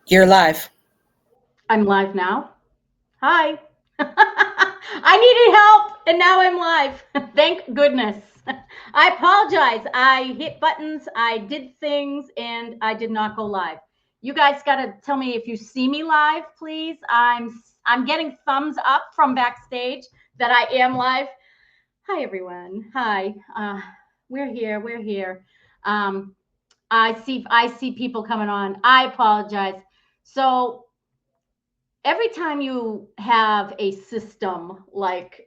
You're live. I'm live now. Hi. I needed help and now I'm live. Thank goodness. I apologize. I hit buttons, I did things, and I did not go live. You guys got to tell me if you see me live, please. I'm getting thumbs up from backstage that I am live. Hi everyone. Hi. We're here. We're here. Um, I see people coming on. I apologize. So every time you have a system like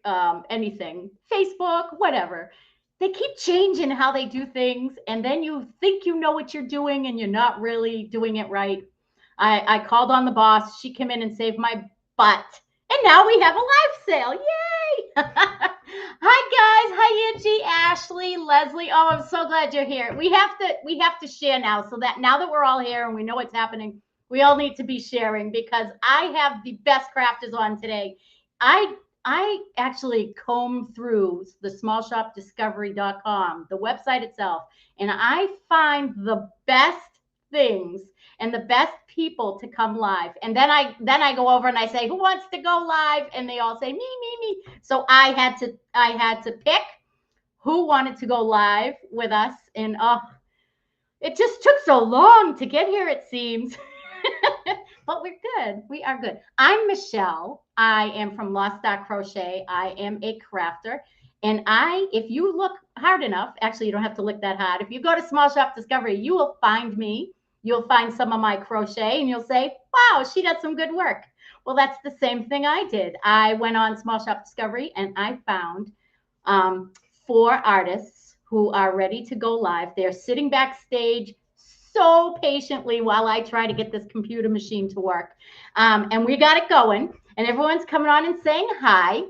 anything, Facebook, whatever, they keep changing how they do things, and then you think you know what you're doing, and you're not really doing it right. I called on the boss. She came in and saved my butt, and now we have a live sale. Yay! Hi guys. Hi Angie, Ashley, Leslie. Oh, I'm so glad you're here. We have to share now, so that now that we're all here and we know what's happening, we all need to be sharing because I have the best crafters on today. I I actually combed through the smallshopdiscovery.com, the website itself, and I find the best things and the best people to come live. And then I go over and I say, "Who wants to go live?" And they all say, "Me, me, me." So I had to pick who wanted to go live with us, and it just took so long to get here, it seems. But we're good. We are good. I'm Michelle. I am from Lost Star Crochet. I am a crafter. And if you look hard enough, actually, you don't have to look that hard. If you go to Small Shop Discovery, you will find me. You'll find some of my crochet and you'll say, wow, she does some good work. Well, that's the same thing I did. I went on Small Shop Discovery and I found um, 4 artists who are ready to go live. They're sitting backstage so patiently while I try to get this computer machine to work. And we got it going, and everyone's coming on and saying hi.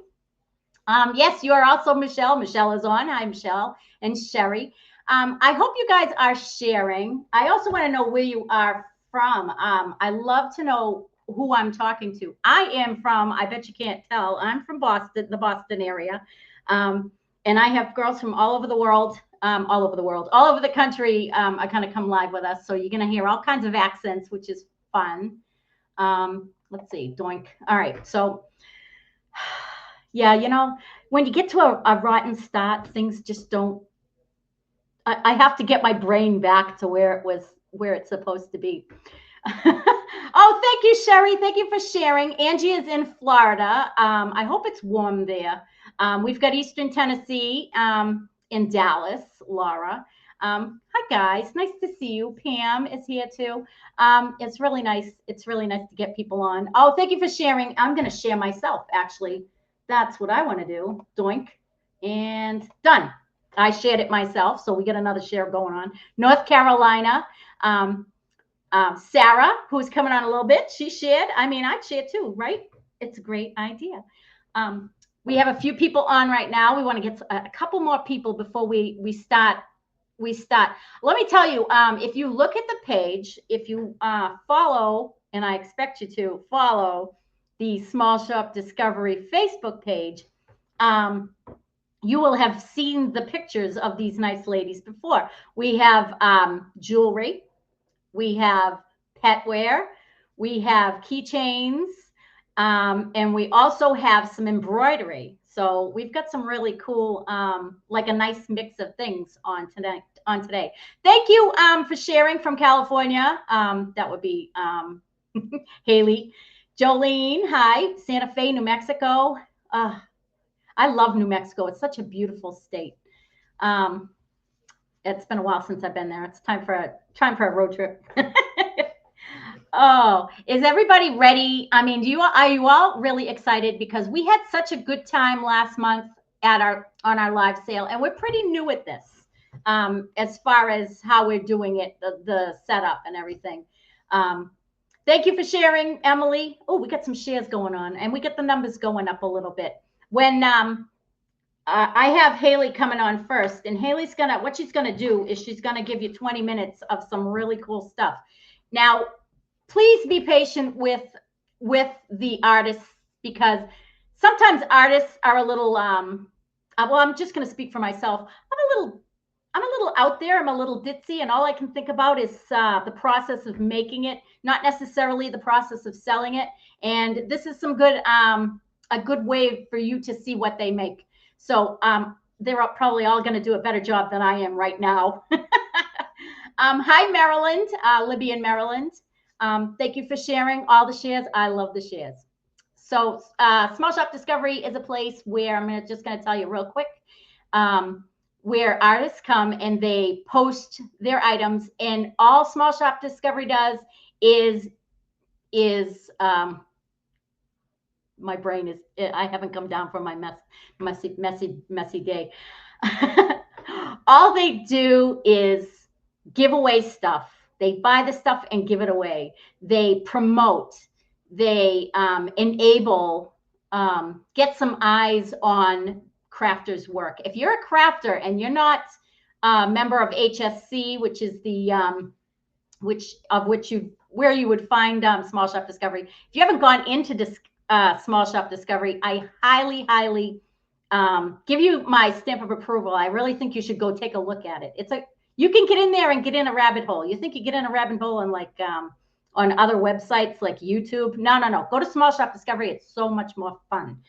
Yes, you are also Michelle. Michelle is on. Hi, Michelle and Sherry. I hope you guys are sharing. I also want to know where you are from. I love to know who I'm talking to. I am from, I bet you can't tell, I'm from Boston, the Boston area. And I have girls from all over the world, all over the country. I kind of come live with us. So you're going to hear all kinds of accents, which is fun. Let's see, doink. All right. So, yeah, when you get to a rotten start, things just don't. I have to get my brain back to where it's supposed to be. Oh, thank you, Sherry. Thank you for sharing. Angie is in Florida. I hope it's warm there. We've got Eastern Tennessee in Dallas, Laura. Hi, guys. Nice to see you. Pam is here too. It's really nice. It's really nice to get people on. Oh, thank you for sharing. I'm going to share myself, actually. That's what I want to do. Doink. And done. I shared it myself, so we get another share going on. North Carolina. Um, Sarah, who's coming on a little bit, she shared. I mean, I'd share too, right? It's a great idea. Um, we have a few people on right now. We want to get a couple more people before we start. We start. Let me tell you, if you look at the page, if you follow, and I expect you to follow the Small Shop Discovery Facebook page, you will have seen the pictures of these nice ladies before. We have jewelry, we have petware, we have keychains, and we also have some embroidery. So we've got some really cool, like a nice mix of things on tonight. On today, thank you for sharing from California. That would be Haley, Jolene. Hi, Santa Fe, New Mexico. I love New Mexico. It's such a beautiful state. Um, it's been a while since I've been there. It's time for a road trip. Oh, is everybody ready? I mean, are you all really excited because we had such a good time last month at our live sale, and we're pretty new at this as far as how we're doing it, the setup and everything. Um, Thank you for sharing, Emily. Oh, we got some shares going on, and we get the numbers going up a little bit. When I have Haley coming on first, and what she's gonna do is she's gonna give you 20 minutes of some really cool stuff. Now, please be patient with the artists because sometimes artists are a little well, I'm just going to speak for myself. I'm a little out there. I'm a little ditzy, and all I can think about is the process of making it, not necessarily the process of selling it. And this is some good, a good way for you to see what they make. So they're probably all going to do a better job than I am right now. Hi, Maryland, Libby in Maryland. Thank you for sharing all the shares. I love the shares. So Small Shop Discovery is a place where I'm just going to tell you real quick, where artists come and they post their items, and all Small Shop Discovery does is my brain is, I haven't come down from my messy day. All they do is give away stuff. They buy the stuff and give it away. They promote. They enable, get some eyes on crafters' work. If you're a crafter and you're not a member of HSC, which is the where you would find Small Shop Discovery. If you haven't gone into Small Shop Discovery, I highly give you my stamp of approval. I really think you should go take a look at it. You can get in there and get in a rabbit hole. You think you get in a rabbit hole on on other websites like YouTube? No. Go to Small Shop Discovery. It's so much more fun.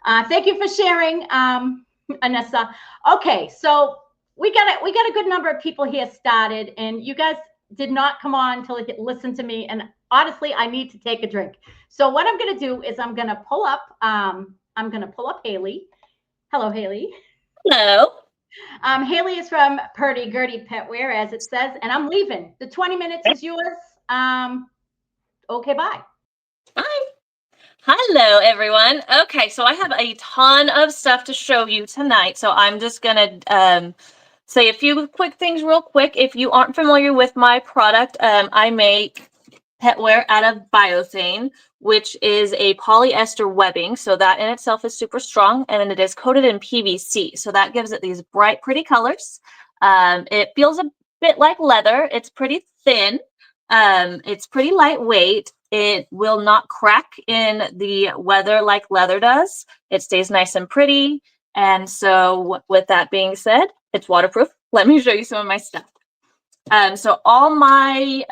Thank you for sharing, Anessa. Okay, so we got a good number of people here started, and you guys did not come on to listen to me. And honestly, I need to take a drink. So what I'm going to do is I'm going to pull up Haley. Hello, Haley. Hello. Haley is from Purdy Gurdy Petwear, as it says, and I'm leaving. The 20 minutes is yours. Okay, bye. Bye. Hello, everyone. Okay, so I have a ton of stuff to show you tonight. So I'm just going to say a few quick things real quick. If you aren't familiar with my product, I make petwear out of Biothane, which is a polyester webbing. So that in itself is super strong, and then it is coated in PVC. So that gives it these bright, pretty colors. It feels a bit like leather. It's pretty thin. It's pretty lightweight. It will not crack in the weather like leather does. It stays nice and pretty. And so with that being said, it's waterproof. Let me show you some of my stuff. So all my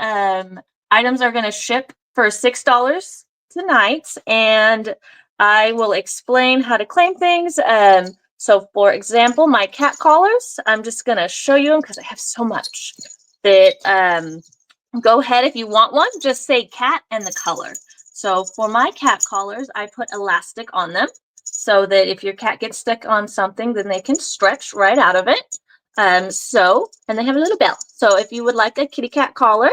items are going to ship for $6 tonight, and I will explain how to claim things. So for example, my cat collars, I'm just going to show you them because I have so much that go ahead, if you want one, just say cat and the color. So for my cat collars, I put elastic on them so that if your cat gets stuck on something, then they can stretch right out of it. And they have a little bell. So if you would like a kitty cat collar,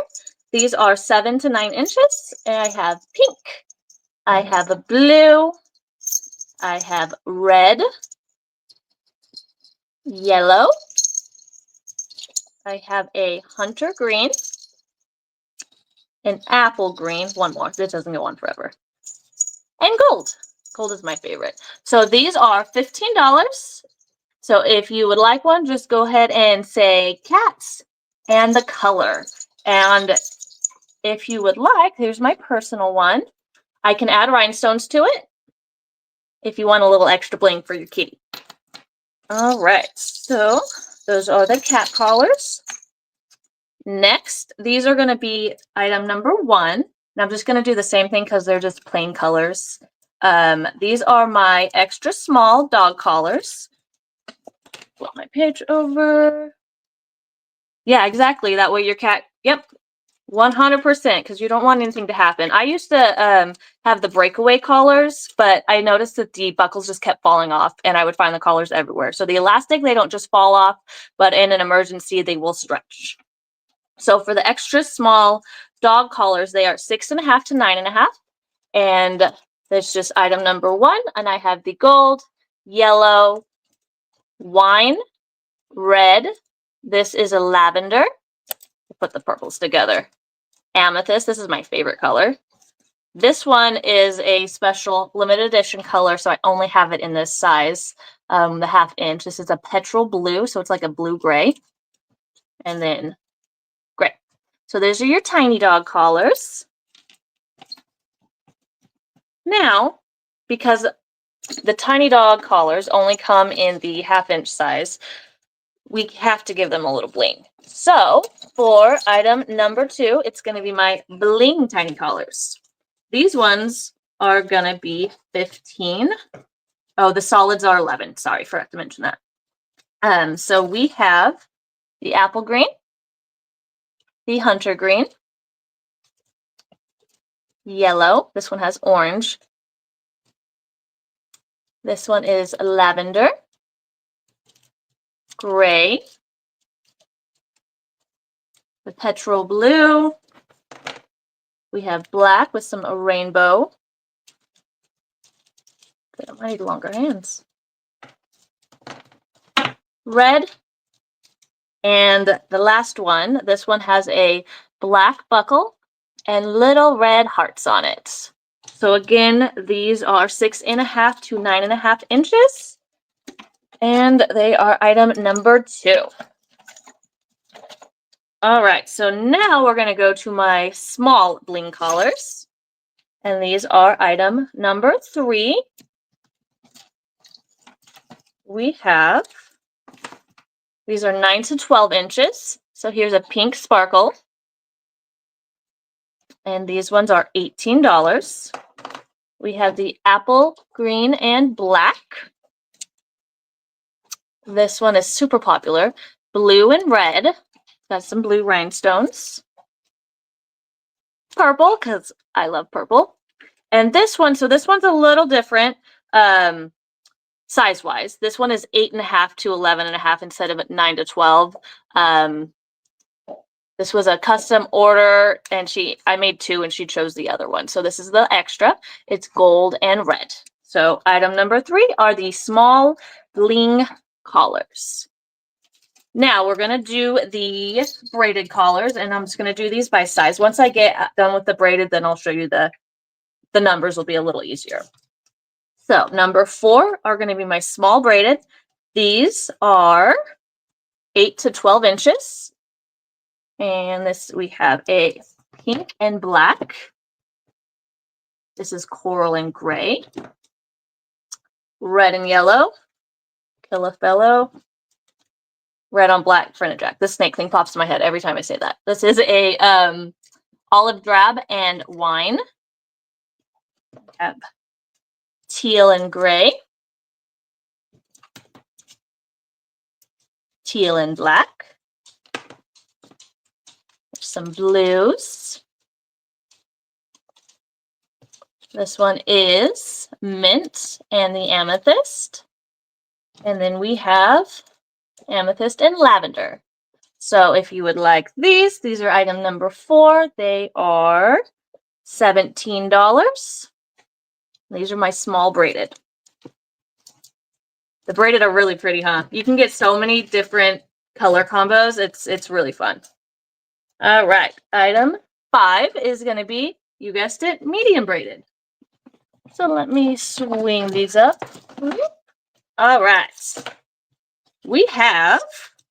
these are 7 to 9 inches. And I have pink. I have a blue. I have red. Yellow. I have a hunter green. An apple green. One more. This doesn't go on forever. And gold. Gold is my favorite. So these are $15. So if you would like one, just go ahead and say cats and the color. And if you would like, here's my personal one. I can add rhinestones to it if you want a little extra bling for your kitty. All right, so those are the cat collars. Next, these are going to be item number 1. And I'm just going to do the same thing because they're just plain colors. These are my extra small dog collars. Flip my page over. Yeah, exactly. That way your cat, yep, 100%, because you don't want anything to happen. I used to have the breakaway collars, but I noticed that the buckles just kept falling off, and I would find the collars everywhere. So the elastic, they don't just fall off, but in an emergency, they will stretch. So for the extra small dog collars, they are 6.5 to 9.5. And that's just item number 1. And I have the gold, yellow, wine, red. This is a lavender. I'll put the purples together. Amethyst. This is my favorite color. This one is a special limited edition color, so I only have it in this size, the 1/2 inch. This is a petrol blue, so it's like a blue gray. And then gray. So those are your tiny dog collars. Now, because the tiny dog collars only come in the 1/2 inch size, we have to give them a little bling. So for item number 2, it's going to be my bling tiny collars. These ones are going to be 15. Oh, the solids are 11. Sorry, forgot to mention that. So we have the apple green, the hunter green, yellow. This one has orange. This one is lavender, gray, the petrol blue. We have black with some rainbow. I need longer hands. Red. And the last one, this one has a black buckle and little red hearts on it. So again, these are 6.5 to 9.5 inches. And they are item number 2. All right, so now we're going to go to my small bling collars. And these are item number 3. We have, these are 9 to 12 inches. So here's a pink sparkle. And these ones are $18. We have the apple, green, and black. This one is super popular. Blue and red. Got some blue rhinestones. Purple, because I love purple. And this one, so this one's a little different size-wise. This one is 8.5 to 11.5 instead of 9 to 12. This was a custom order, and I made 2, and she chose the other one. So this is the extra. It's gold and red. So item number 3 are the small bling collars. Now we're going to do the braided collars, and I'm just going to do these by size. Once I get done with the braided, then I'll show you the numbers will be a little easier. So number 4 are going to be my small braided. These are 8 to 12 inches. And this, we have a pink and black. This is coral and gray. Red and yellow. Kill a fellow. Red on black, Frenna Jack. This snake thing pops in my head every time I say that. This is a olive drab and wine. Teal and gray. Teal and black. Some blues. This one is mint and the amethyst. And then we have amethyst and lavender. So if you would like these are item number 4. They are $17. These are my small braided. The braided are really pretty, huh? You can get so many different color combos. It's really fun. All right, item 5 is going to be, you guessed it, medium braided. So let me swing these up. All right. We have,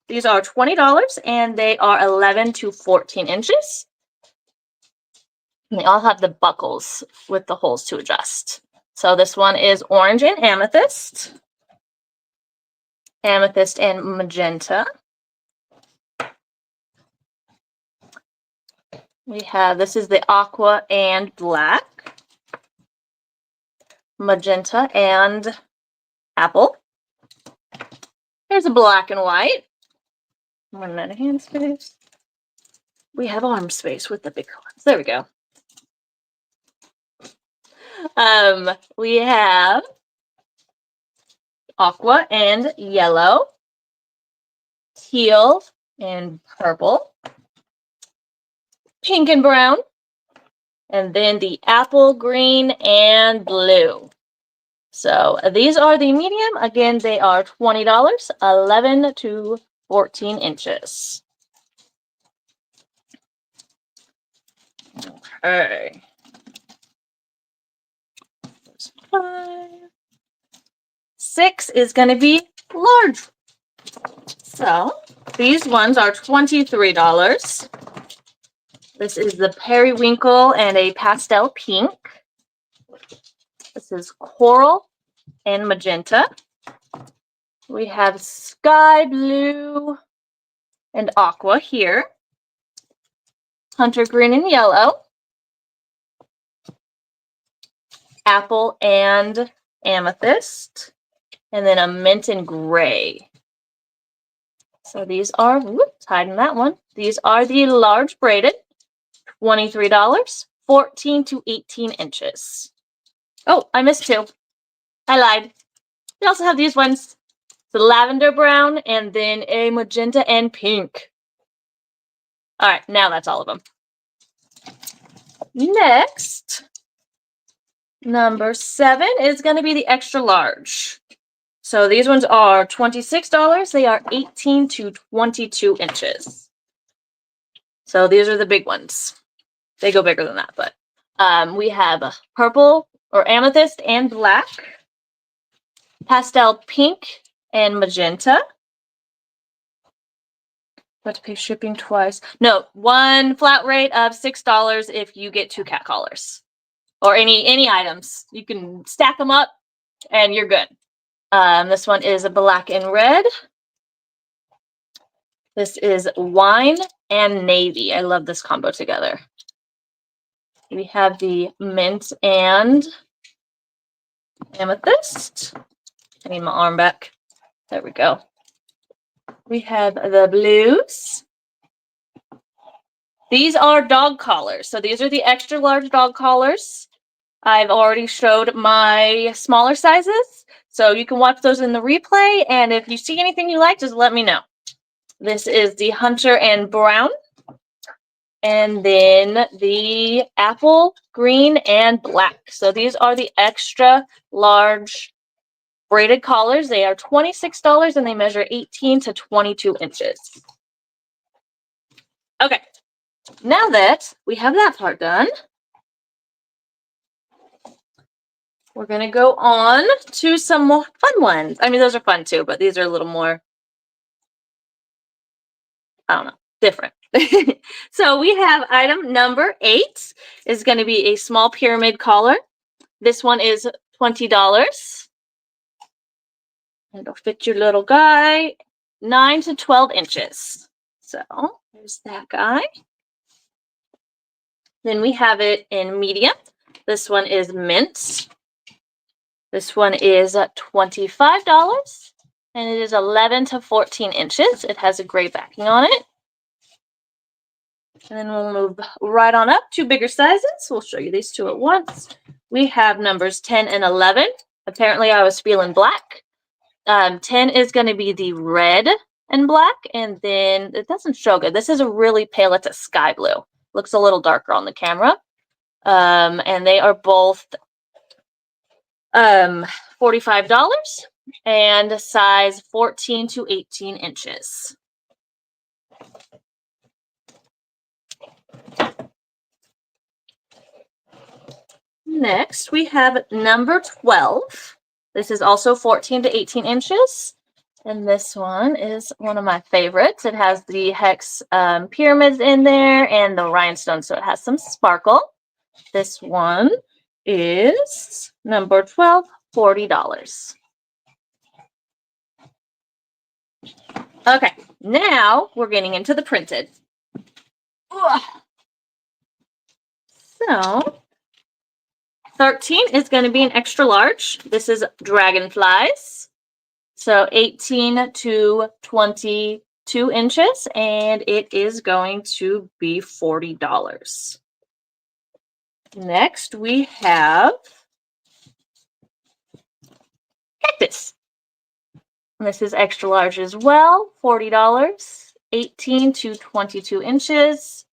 these are $20 and they are 11 to 14 inches. And they all have the buckles with the holes to adjust. So this one is orange and amethyst. Amethyst and magenta. We have, this is the aqua and black. Magenta and apple. Here's a black and white. Running out of hand space. We have arm space with the big ones. There we go. We have aqua and yellow, teal and purple, pink and brown, and then the apple, green, and blue. So these are the medium. Again, they are $20, 11 to 14 inches. Okay. 5. 6 is going to be large. So these ones are $23. This is the periwinkle and a pastel pink. This is coral and magenta. We have sky blue and aqua here. Hunter green and yellow. Apple and amethyst. And then a mint and gray. So these are, whoops, hiding that one. These are the large braided, $23, 14 to 18 inches. Oh, I missed two. I lied. We also have these ones. The lavender brown and then a magenta and pink. All right, now that's all of them. Next, number 7 is going to be the extra large. So these ones are $26. They are 18 to 22 inches. So these are the big ones. They go bigger than that, but we have purple or amethyst and black, pastel pink and magenta. But to pay shipping twice. No, one flat rate of $6 if you get 2 cat collars or any items. You can stack them up and you're good. This one is a black and red. This is wine and navy. I love this combo together. We have the mint and amethyst. I need my arm back. There we go. We have the blues. These are dog collars. So these are the extra large dog collars. I've already showed my smaller sizes. So you can watch those in the replay. And if you see anything you like, just let me know. This is the hunter and brown. And then the apple, green, and black. So these are the extra large braided collars. They are $26 and they measure 18 to 22 inches. Okay, now that we have that part done, we're going to go on to some more fun ones. I mean, those are fun too, but these are a little more, I don't know, different. So we have item number 8 is going to be a small pyramid collar. This one is $20. It'll fit your little guy, 9 to 12 inches. So there's that guy. Then we have it in medium. This one is mint. This one is $25, and it is 11 to 14 inches. It has a gray backing on it. And then we'll move right on up to bigger sizes. We'll show you these two at once. We have numbers 10 and 11. Apparently, I was feeling black. 10 is going to be the red and black, and then it doesn't show good. This is a really pale, it's a sky blue. Looks a little darker on the camera. And they are both $45 and size 14 to 18 inches. Next, we have number 12. This is also 14 to 18 inches. And this one is one of my favorites. It has the hex pyramids in there and the rhinestones, so it has some sparkle. This one is number 12, $40. Okay, now we're getting into the printed. Ugh. So 13 is going to be an extra large. This is dragonflies. So 18 to 22 inches, and it is going to be $40. Next, we have cactus. This is extra large as well, $40, 18 to 22 inches.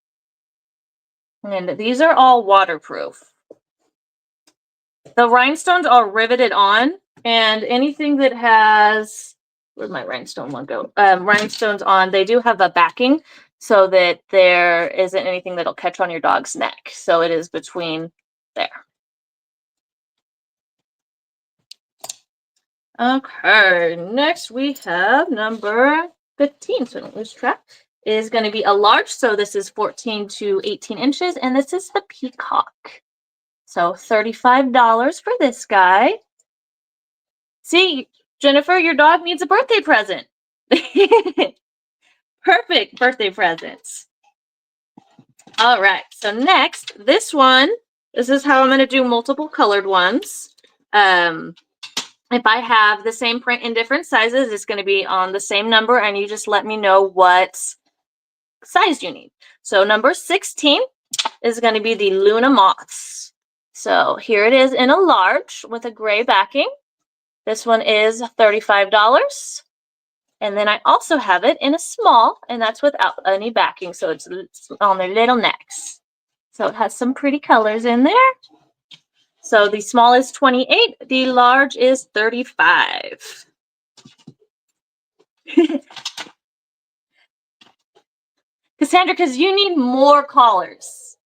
And these are all waterproof. The rhinestones are riveted on, and anything that has, where'd my rhinestone one go? Rhinestones on, they do have a backing so that there isn't anything that'll catch on your dog's neck. So it is between there. Okay, next we have number 15, so I don't lose track, is going to be a large. So this is 14 to 18 inches, and this is the peacock. So $35 for this guy. See, Jennifer, your dog needs a birthday present. Perfect birthday presents. All right, so next, this is how I'm going to do multiple colored ones. If I have the same print in different sizes, it's going to be on the same number, and you just let me know what size you need. So number 16 is going to be the Luna Moths. So here it is in a large with a gray backing. This one is $35. And then I also have it in a small, and that's without any backing, so it's on their little necks. So it has some pretty colors in there. So the small is $28, the large is $35. Cassandra, because you need more collars.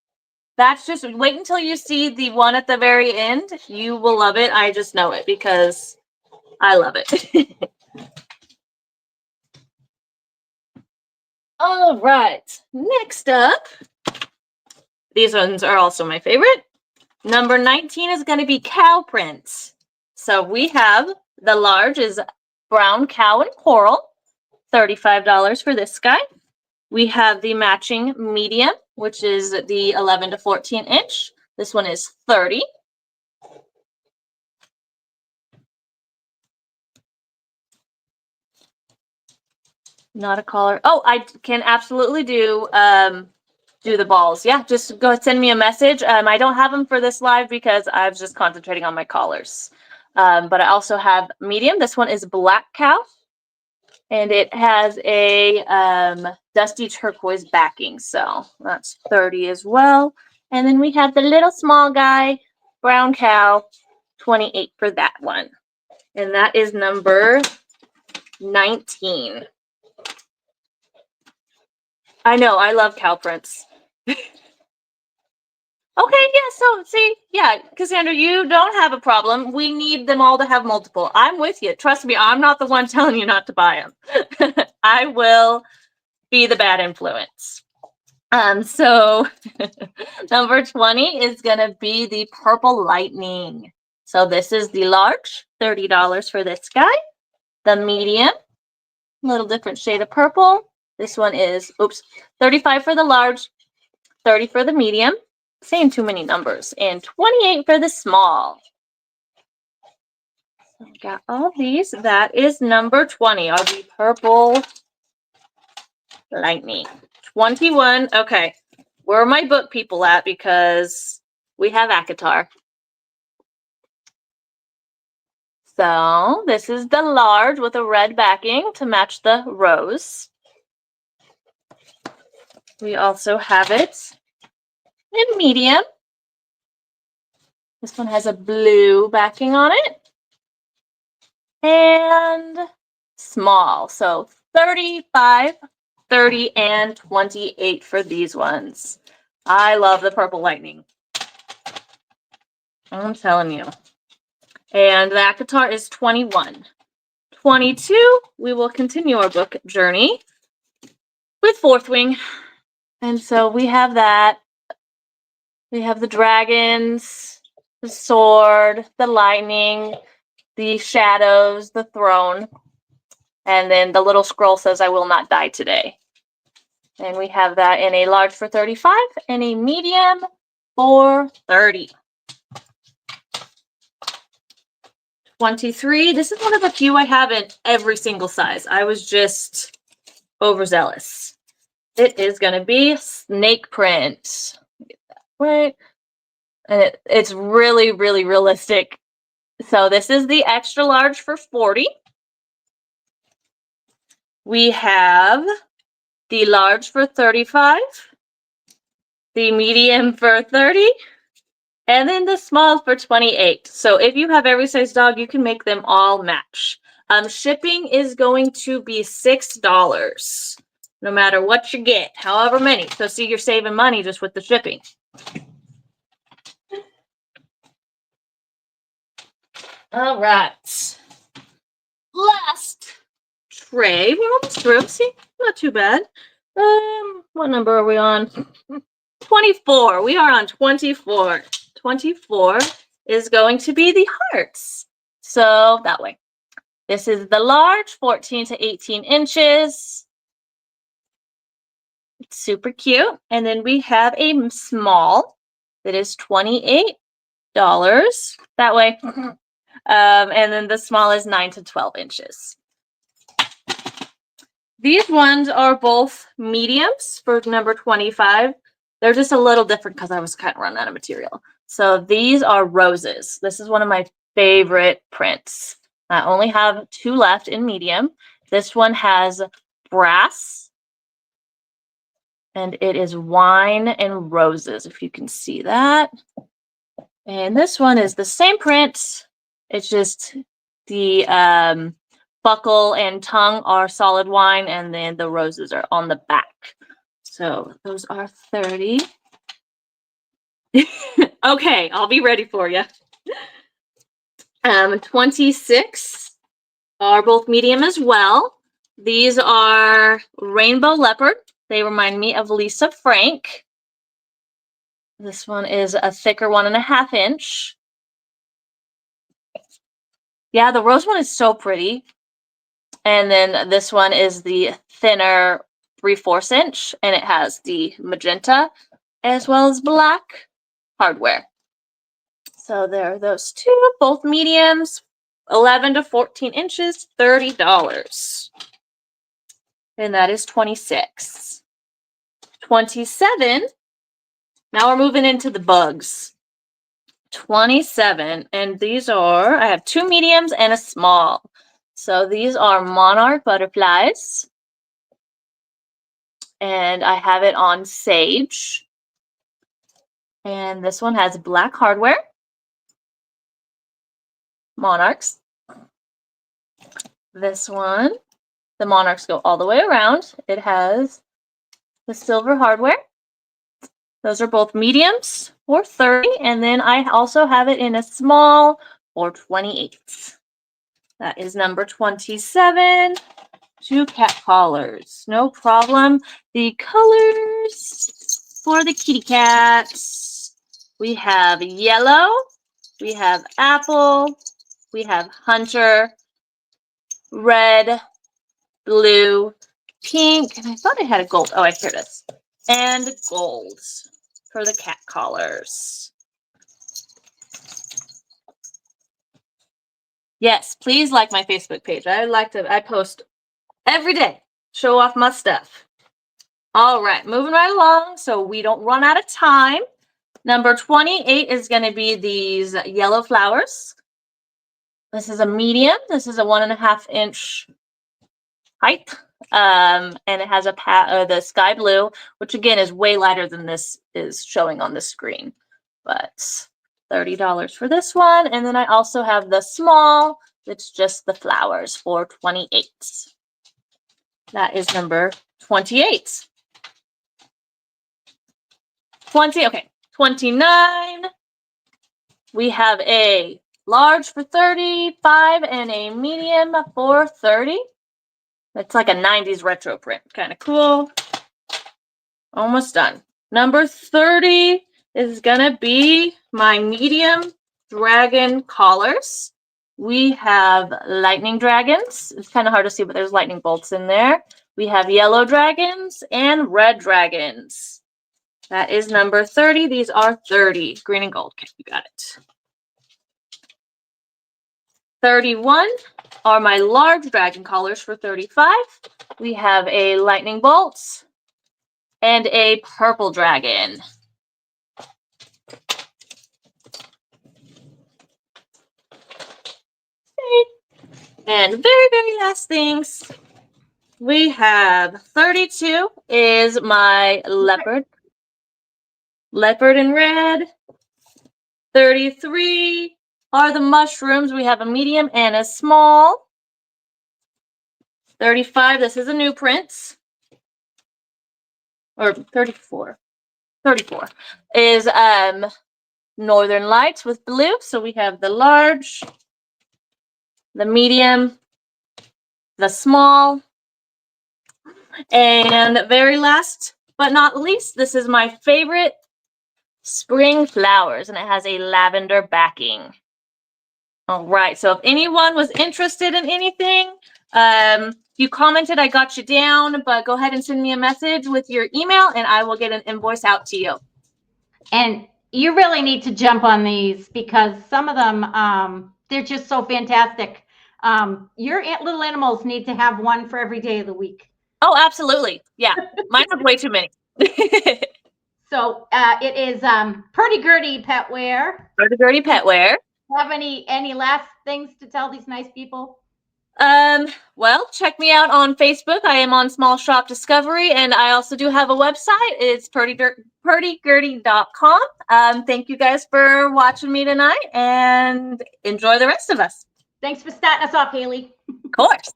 That's just, wait until you see the one at the very end. You will love it. I just know it because I love it. All right, next up, these ones are also my favorite. Number 19 is going to be cow prints. So we have the large is brown cow and coral, $35 for this guy. We have the matching medium, which is the 11 to 14 inch. This one is $30. Not a collar. Oh, I can absolutely do the balls. Yeah, just go send me a message. I don't have them for this live because I was just concentrating on my collars. But I also have medium. This one is black cow, and it has a dusty turquoise backing. So that's $30 as well. And then we have the little small guy, brown cow, $28 for that one. And that is number 19. I know, I love cow prints. Okay, yeah, so see, yeah, Cassandra, you don't have a problem. We need them all to have multiple. I'm with you. Trust me, I'm not the one telling you not to buy them. I will be the bad influence. So number 20 is going to be the Purple Lightning. So this is the large, $30 for this guy. The medium, a little different shade of purple. This one is, $35 for the large, $30 for the medium. Saying too many numbers. And $28 for the small. So got all these. That is number 20, are the Purple Lightning. 21. Okay. Where are my book people at? Because we have ACOTAR. So this is the large with a red backing to match the rose. We also have it in medium. This one has a blue backing on it. And small. So 35, 30, and 28 for these ones. I love the Purple Lightning. I'm telling you. And the ACOTAR is 21. 22, we will continue our book journey with Fourth Wing. And so we have that. We have the dragons, the sword, the lightning, the shadows, the throne. And then the little scroll says, I will not die today. And we have that in a large for 35 and a medium for 30. 23. This is one of the few I have in every single size. I was just overzealous. It is going to be snake print. Get that right. And it's really, really realistic. So this is the extra large for 40. We have the large for 35, the medium for 30, and then the small for 28. So if you have every size dog, you can make them all match. Shipping is going to be $6, no matter what you get, however many. So see, you're saving money just with the shipping. All right. Last tray. We're almost through. See, not too bad. What number are we on? 24. We are on 24. 24 is going to be the hearts. So that way. This is the large, 14 to 18 inches. It's super cute. And then we have a small that is $28 that way. And then the small is 9 to 12 inches. These ones are both mediums for number 25. They're just a little different because I was kind of running out of material. So these are roses. This is one of my favorite prints. I only have 2 left in medium. This one has brass, and it is wine and roses, if you can see that. And this one is the same print. It's just the buckle and tongue are solid wine, and then the roses are on the back. So those are 30. Okay, I'll be ready for you. 26 are both medium as well. These are Rainbow Leopard. They remind me of Lisa Frank. This one is a thicker 1.5 inch. Yeah, the rose one is so pretty. And then this one is the thinner 3/4 inch, and it has the magenta as well as black hardware. So there are those two, both mediums, 11 to 14 inches, $30. And that is 26. 27. Now we're moving into the bugs. 27, and these are, I have 2 mediums and a small. So these are monarch butterflies, and I have it on sage. And this one has black hardware. Monarchs. This one, the monarchs go all the way around. It has the silver hardware. Those are both mediums for 30, and then I also have it in a small for 28. That is number 27. 2 cat collars, no problem. The colors for the kitty cats, we have yellow, we have apple, we have hunter, red, blue, pink, and I thought I had a gold. Oh, here it is. And gold for the cat collars. Yes, please like my Facebook page. I post every day, show off my stuff. All right, moving right along so we don't run out of time. Number 28 is going to be these yellow flowers. This is a medium. This is a 1.5 inch height. And it has the sky blue, which again is way lighter than this is showing on the screen. But $30 for this one. And then I also have the small, it's just the flowers for 28. That is number 28. 29. We have a large for 35 and a medium for 30. It's like a 90s retro print. Kind of cool. Almost done. Number 30 is going to be my medium dragon collars. We have lightning dragons. It's kind of hard to see, but there's lightning bolts in there. We have yellow dragons and red dragons. That is number 30. These are 30. Green and gold. Okay, you got it. 31 are my large dragon collars for 35. We have a lightning bolt and a purple dragon. And very last things. We have 32 is my leopard. Leopard in red. 33 are the mushrooms. We have a medium and a small. 35, this is a new print. Or 34. 34 is Northern Lights with blue. So we have the large, the medium, the small, and very last but not least, this is my favorite spring flowers, and it has a lavender backing. All right. So if anyone was interested in anything, you commented, I got you down, but go ahead and send me a message with your email and I will get an invoice out to you. And you really need to jump on these because some of them, they're just so fantastic. Your little animals need to have one for every day of the week. Oh, absolutely. Yeah. Mine have way too many. So it is Purdy Gurdy Pet Wear. Purdy Gurdy Pet Wear. Have any last things to tell these nice people? Well, check me out on Facebook. I am on Small Shop Discovery, and I also do have a website. It's purdygurdy.com. Thank you guys for watching me tonight, and enjoy the rest of us. Thanks for starting us off, Haley. Of course.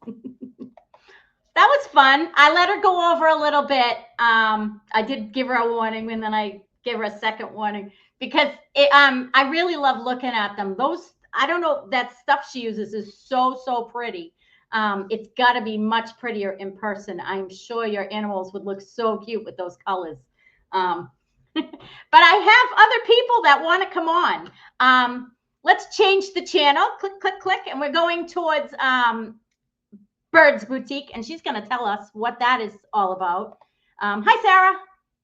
That was fun. I let her go over a little bit. I did give her a warning, and then I gave her a second warning because I really love looking at them. Those, I don't know, that stuff she uses is so pretty. It's got to be much prettier in person. I'm sure your animals would look so cute with those colors. But I have other people that want to come on. Let's change the channel. Click, click, click, and we're going towards Bird's Boutique, and she's going to tell us what that is all about. Hi, Sarah.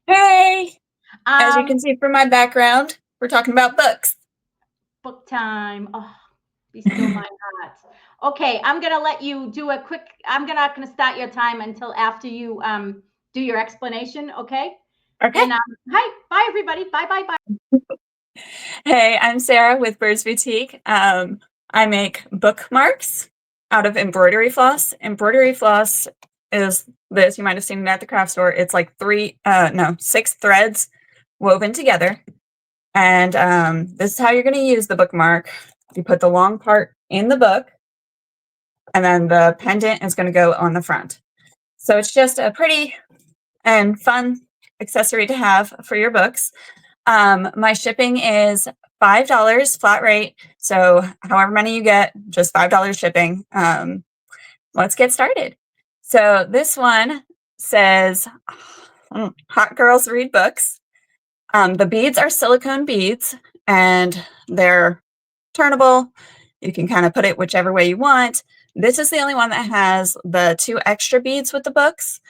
Hey! As you can see from my background, we're talking about books. Book time. Oh, be still my heart. Okay, I'm going to let you do a quick, I'm not going to start your time until after you do your explanation, okay? Okay. And hi, bye, everybody. Bye, bye, bye. Hey, I'm Sarah with Bird's Boutique. I make bookmarks out of embroidery floss. Embroidery floss is this. You might have seen it at the craft store. It's like 6 threads woven together. And this is how you're going to use the bookmark. You put the long part in the book, and then the pendant is going to go on the front. So it's just a pretty and fun accessory to have for your books. My shipping is $5 flat rate. So however many you get, just $5 shipping. Let's get started. So this one says, Hot Girls Read Books. The beads are silicone beads and they're turnable. You can kind of put it whichever way you want. This is the only one that has the 2 extra beads with the books.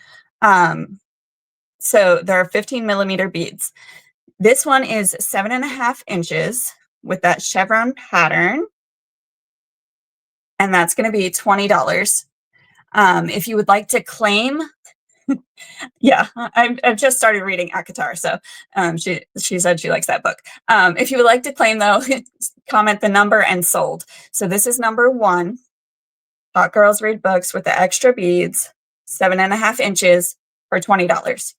So there are 15 millimeter beads. This one is 7.5 inches with that chevron pattern. And that's going to be $20. If you would like to claim, yeah, I've just started reading ACOTAR, so she said she likes that book. If you would like to claim, though, comment the number and sold. So this is number 1, Hot Girls Read Books with the extra beads, 7.5 inches for $20.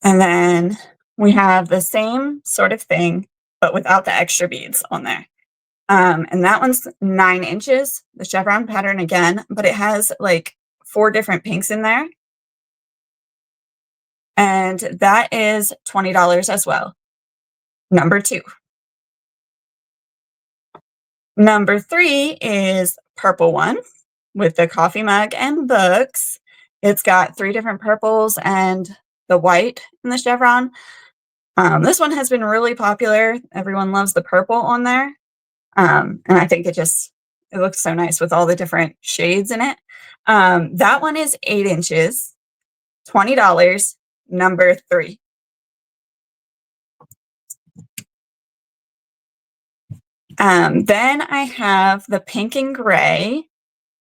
And then we have the same sort of thing, but without the extra beads on there. And that one's 9 inches, the chevron pattern again, but it has like 4 different pinks in there. And that is $20 as well. Number 2. Number 3 is purple one with the coffee mug and books. It's got 3 different purples and the white in the chevron. This one has been really popular. Everyone loves the purple on there. And I think it looks so nice with all the different shades in it. That one is 8 inches, $20, number 3. Then I have the pink and gray.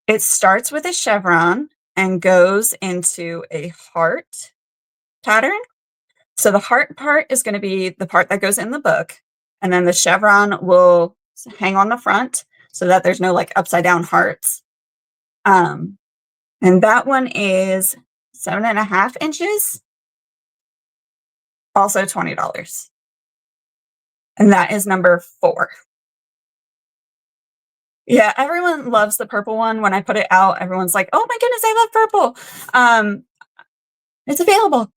It starts with a chevron and goes into a heart pattern. So the heart part is going to be the part that goes in the book. And then the chevron will hang on the front so that there's no like upside down hearts. And that one is 7.5 inches, also $20. And that is number 4. Yeah, everyone loves the purple one. When I put it out, everyone's like, oh my goodness, I love purple. It's available.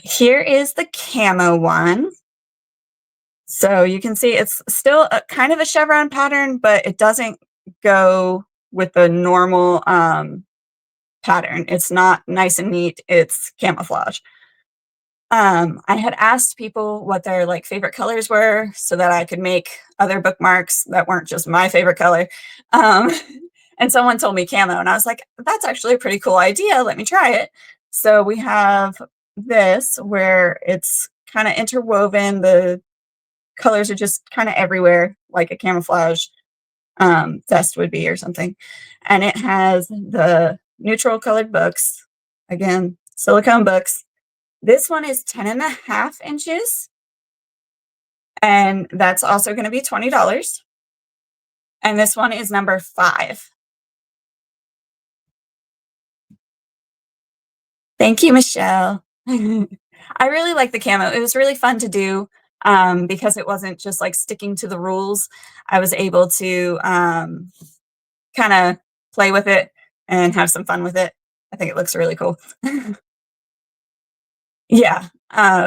Here is the camo one. So you can see it's still kind of a chevron pattern, but it doesn't go with the normal pattern. It's not nice and neat. It's camouflage. I had asked people what their like favorite colors were so that I could make other bookmarks that weren't just my favorite color. Um, and someone told me camo, and I was like, that's actually a pretty cool idea. Let me try it. So we have this where it's kind of interwoven. The colors are just kind of everywhere, like a camouflage vest would be or something. And it has the neutral colored books, again, silicone books. This one is 10.5 inches, and that's also going to be $20. And this one is number 5. Thank you, Michelle. I really like the camo. It was really fun to do because it wasn't just like sticking to the rules. I was able to kind of play with it and have some fun with it. I think it looks really cool. Yeah.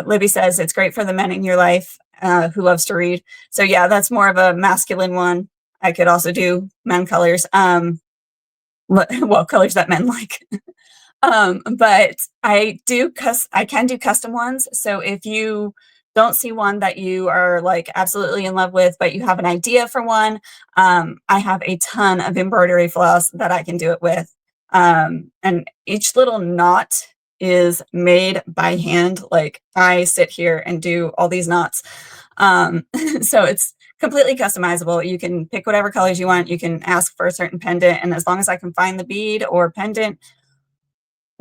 Libby says it's great for the men in your life who loves to read. So yeah, that's more of a masculine one. I could also do men colors. Well, colors that men like. But I can do custom ones. So if you don't see one that you are like absolutely in love with, but you have an idea for one, I have a ton of embroidery floss that I can do it with. And each little knot is made by hand. Like I sit here and do all these knots. So it's completely customizable. You can pick whatever colors you want. You can ask for a certain pendant. And as long as I can find the bead or pendant,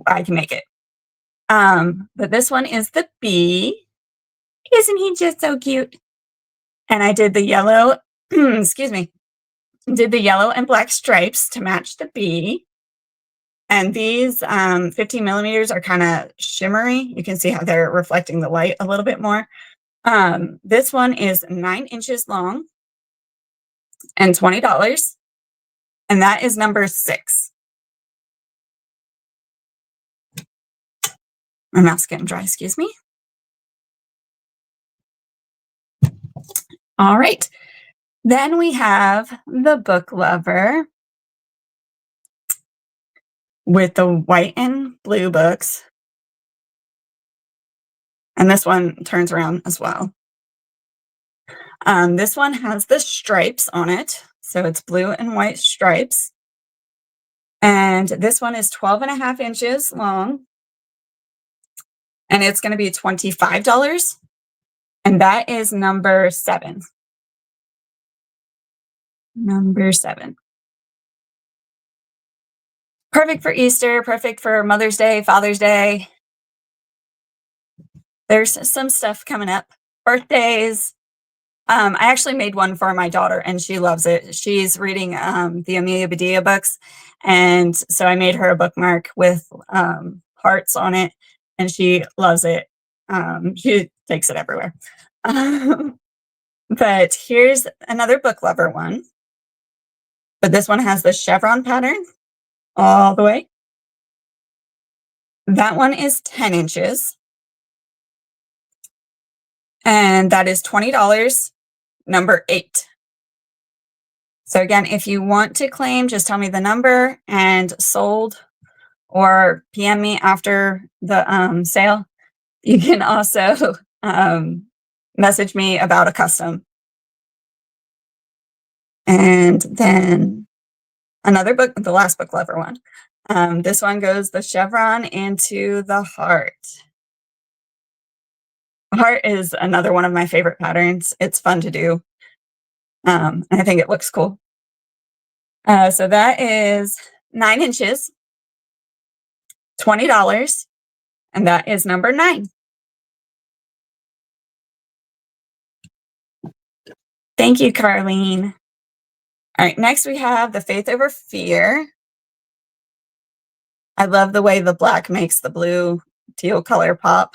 I can make it. But this one is the bee. Isn't he just so cute? And I did the yellow, excuse me, did the yellow and black stripes to match the bee. And these 15 millimeters are kind of shimmery. You can see how they're reflecting the light a little bit more. This one is 9 inches long and $20. And that is number 6. My mouth's getting dry, excuse me. All right. Then we have the Book Lover with the white and blue books. And this one turns around as well. This one has the stripes on it. So it's blue and white stripes. And this one is 12.5 inches long. And it's going to be $25. And that is number 7. Number 7. Perfect for Easter, perfect for Mother's Day, Father's Day. There's some stuff coming up. Birthdays. I actually made one for my daughter and she loves it. She's reading the Amelia Bedelia books. And so I made her a bookmark with hearts on it and she loves it. She takes it everywhere. But here's another Book Lover one. But this one has the chevron pattern all the way. That one is 10 inches. And that is $20, number 8. So again, if you want to claim, just tell me the number and sold or PM me after the sale. You can also message me about a custom. And then another book, the last Book Lover one. This one goes the chevron into the heart. Heart is another one of my favorite patterns. It's fun to do. And I think it looks cool. So that is 9 inches, $20, and that is number 9. Thank you, Carlene. All right, next we have the Faith Over Fear. I love the way the black makes the blue teal color pop.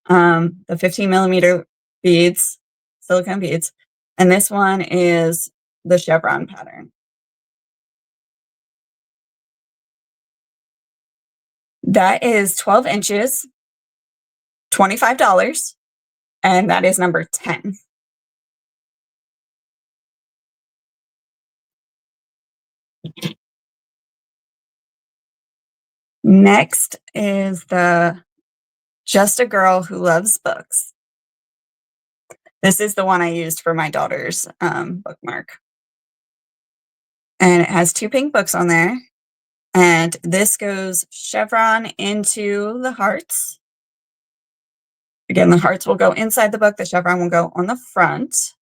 The 15 millimeter beads, silicone beads. And this one is the chevron pattern. That is 12 inches, $25, and that is number 10. Next is the Just a Girl Who Loves Books. This is the one I used for my daughter's bookmark. And it has 2 pink books on there. And this goes chevron into the hearts. Again, the hearts will go inside the book. The chevron will go on the front.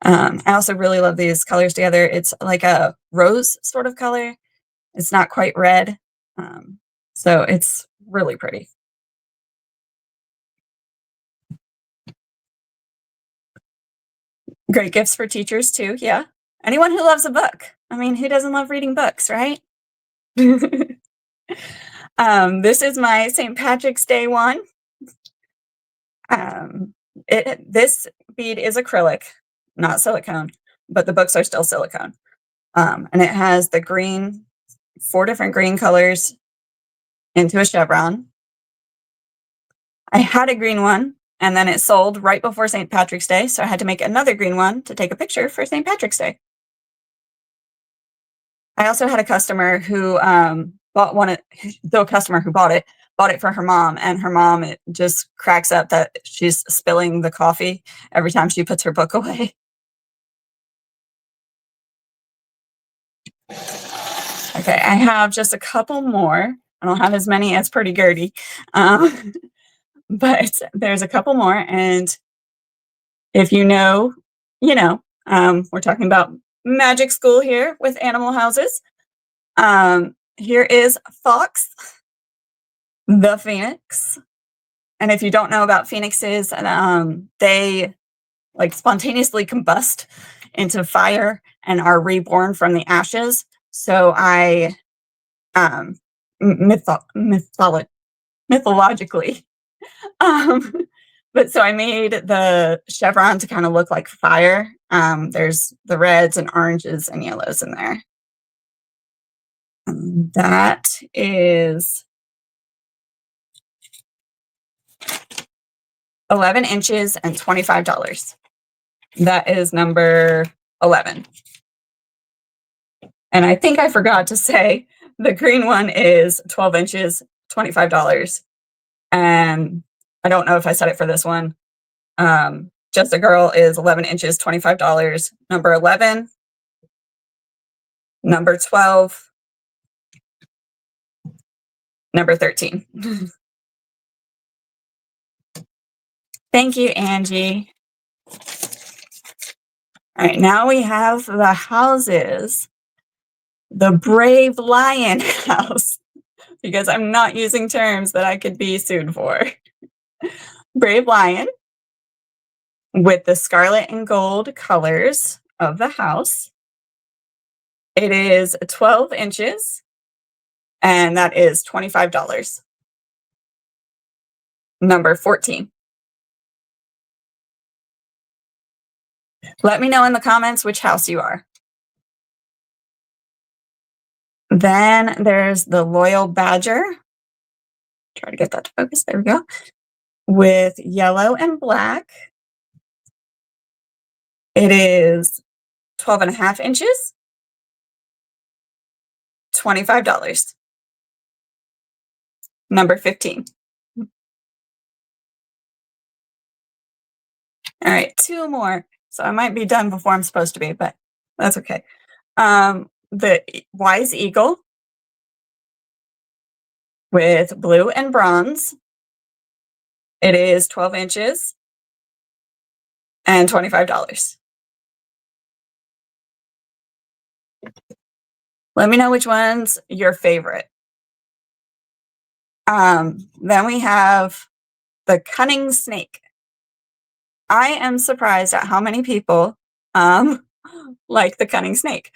I also really love these colors together. It's like a rose sort of color. It's not quite red. So it's really pretty. Great gifts for teachers too. Yeah. Anyone who loves a book. I mean, who doesn't love reading books, right? This is my St. Patrick's Day one. This bead is acrylic, not silicone, but the books are still silicone. And it has the green, 4 different green colors into a chevron. I had a green one, and then it sold right before St. Patrick's Day, so I had to make another green one to take a picture for St. Patrick's Day. I also had a customer who bought it for her mom, and her mom, it just cracks up that she's spilling the coffee every time she puts her book away. Okay, I have just a couple more. I don't have as many as Pretty Gertie, but there's a couple more, and if you know, you know. We're talking about magic school here with animal houses. Here is Fox the Phoenix. And if you don't know about phoenixes, they like spontaneously combust into fire and are reborn from the ashes. So I mythologically but so I made the chevron to kind of look like fire. There's the reds and oranges and yellows in there. That is 11 inches and $25. That is number 11. And I think I forgot to say the green one is 12 inches, $25. And I don't know if I said it for this one. Just a Girl is 11 inches, $25. Number 11, number 12, number 13. Thank you, Angie. All right, now we have the houses. The Brave Lion house, because I'm not using terms that I could be sued for. Brave Lion with the scarlet and gold colors of the house. It is 12 inches, and that is $25. Number 14. Let me know in the comments which house you are. Then there's the Loyal Badger. Try to get that to focus. There we go. With yellow and black. It is 12.5 inches, $25. Number 15. All right, 2 more. So I might be done before I'm supposed to be, but that's okay. The Wise Eagle with blue and bronze. It is 12 inches and $25. Let me know which one's your favorite. Then we have the Cunning Snake. I am surprised at how many people like the Cunning Snake.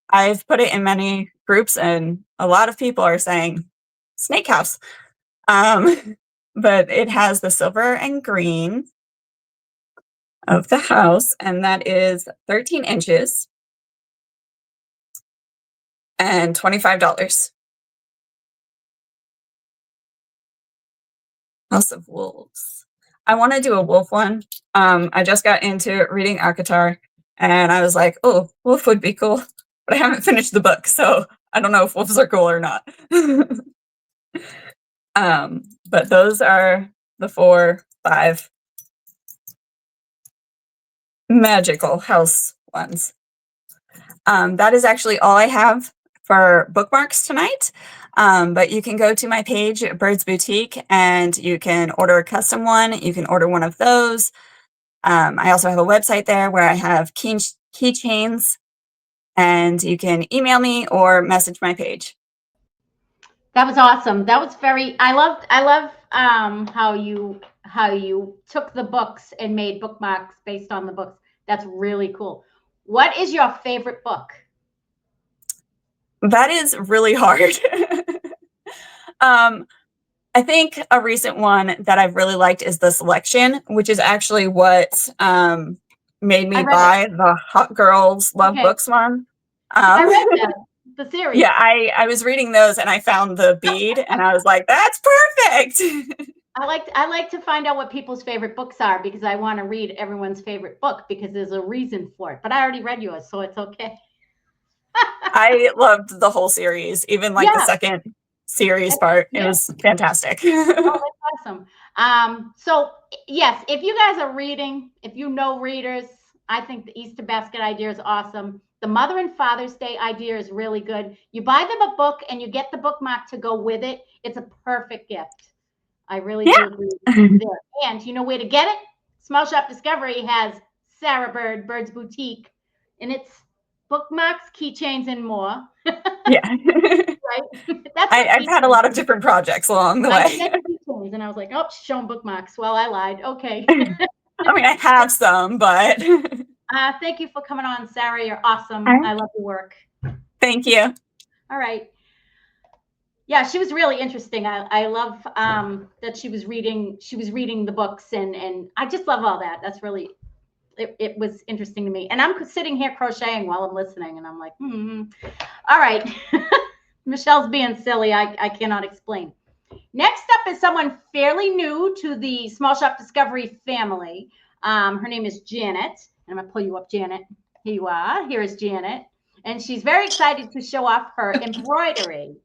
I've put it in many groups, and a lot of people are saying snake house. But it has the silver and green of the house, and that is 13 inches and $25. House of Wolves. I want to do a wolf one. I just got into reading ACOTAR, and I was like, oh, wolf would be cool. But I haven't finished the book, so I don't know if wolves are cool or not. But those are the 5 magical house ones. That is actually all I have for bookmarks tonight. But you can go to my page, Birds Boutique, and you can order a custom one. You can order one of those. I also have a website there where I have keychains, and you can email me or message my page. That was awesome. That was very, I love how you took the books and made bookmarks based on the books. That's really cool. What is your favorite book? That is really hard. I think a recent one that I've really liked is The Selection, which is actually what made me buy the Hot Girls Love Books one. I read that, the series. Yeah, I was reading those and I found the bead and I was like, that's perfect. I like to find out what people's favorite books are because I want to read everyone's favorite book because there's a reason for it. But I already read yours, so it's okay. I loved the whole series, even like the second series part. It was fantastic. Oh, that's awesome. So yes, if you guys are reading, if you know readers, I think the Easter basket idea is awesome. The Mother and Father's Day idea is really good. You buy them a book and you get the bookmark to go with it. It's a perfect gift. I really do agree with you there. And you know where to get it? Small Shop Discovery has Sarah Bird, Bird's Boutique, and it's bookmarks, keychains, and more. Yeah. Right? I've had a lot of different projects along the way. And I was like, oh, she's showing bookmarks. Well, I lied. Okay. I mean, I have some, but. Thank you for coming on, Sarah. You're awesome. I love your work. Thank you. All right. Yeah, she was really interesting. I love that she was reading the books and I just love all that. That's really, it was interesting to me. And I'm sitting here crocheting while I'm listening and I'm like, All right. Michelle's being silly. I cannot explain. Next up is someone fairly new to the Small Shop Discovery family. Her name is Janet. I'm going to pull you up, Janet. Here you are. Here is Janet. And she's very excited to show off her embroidery.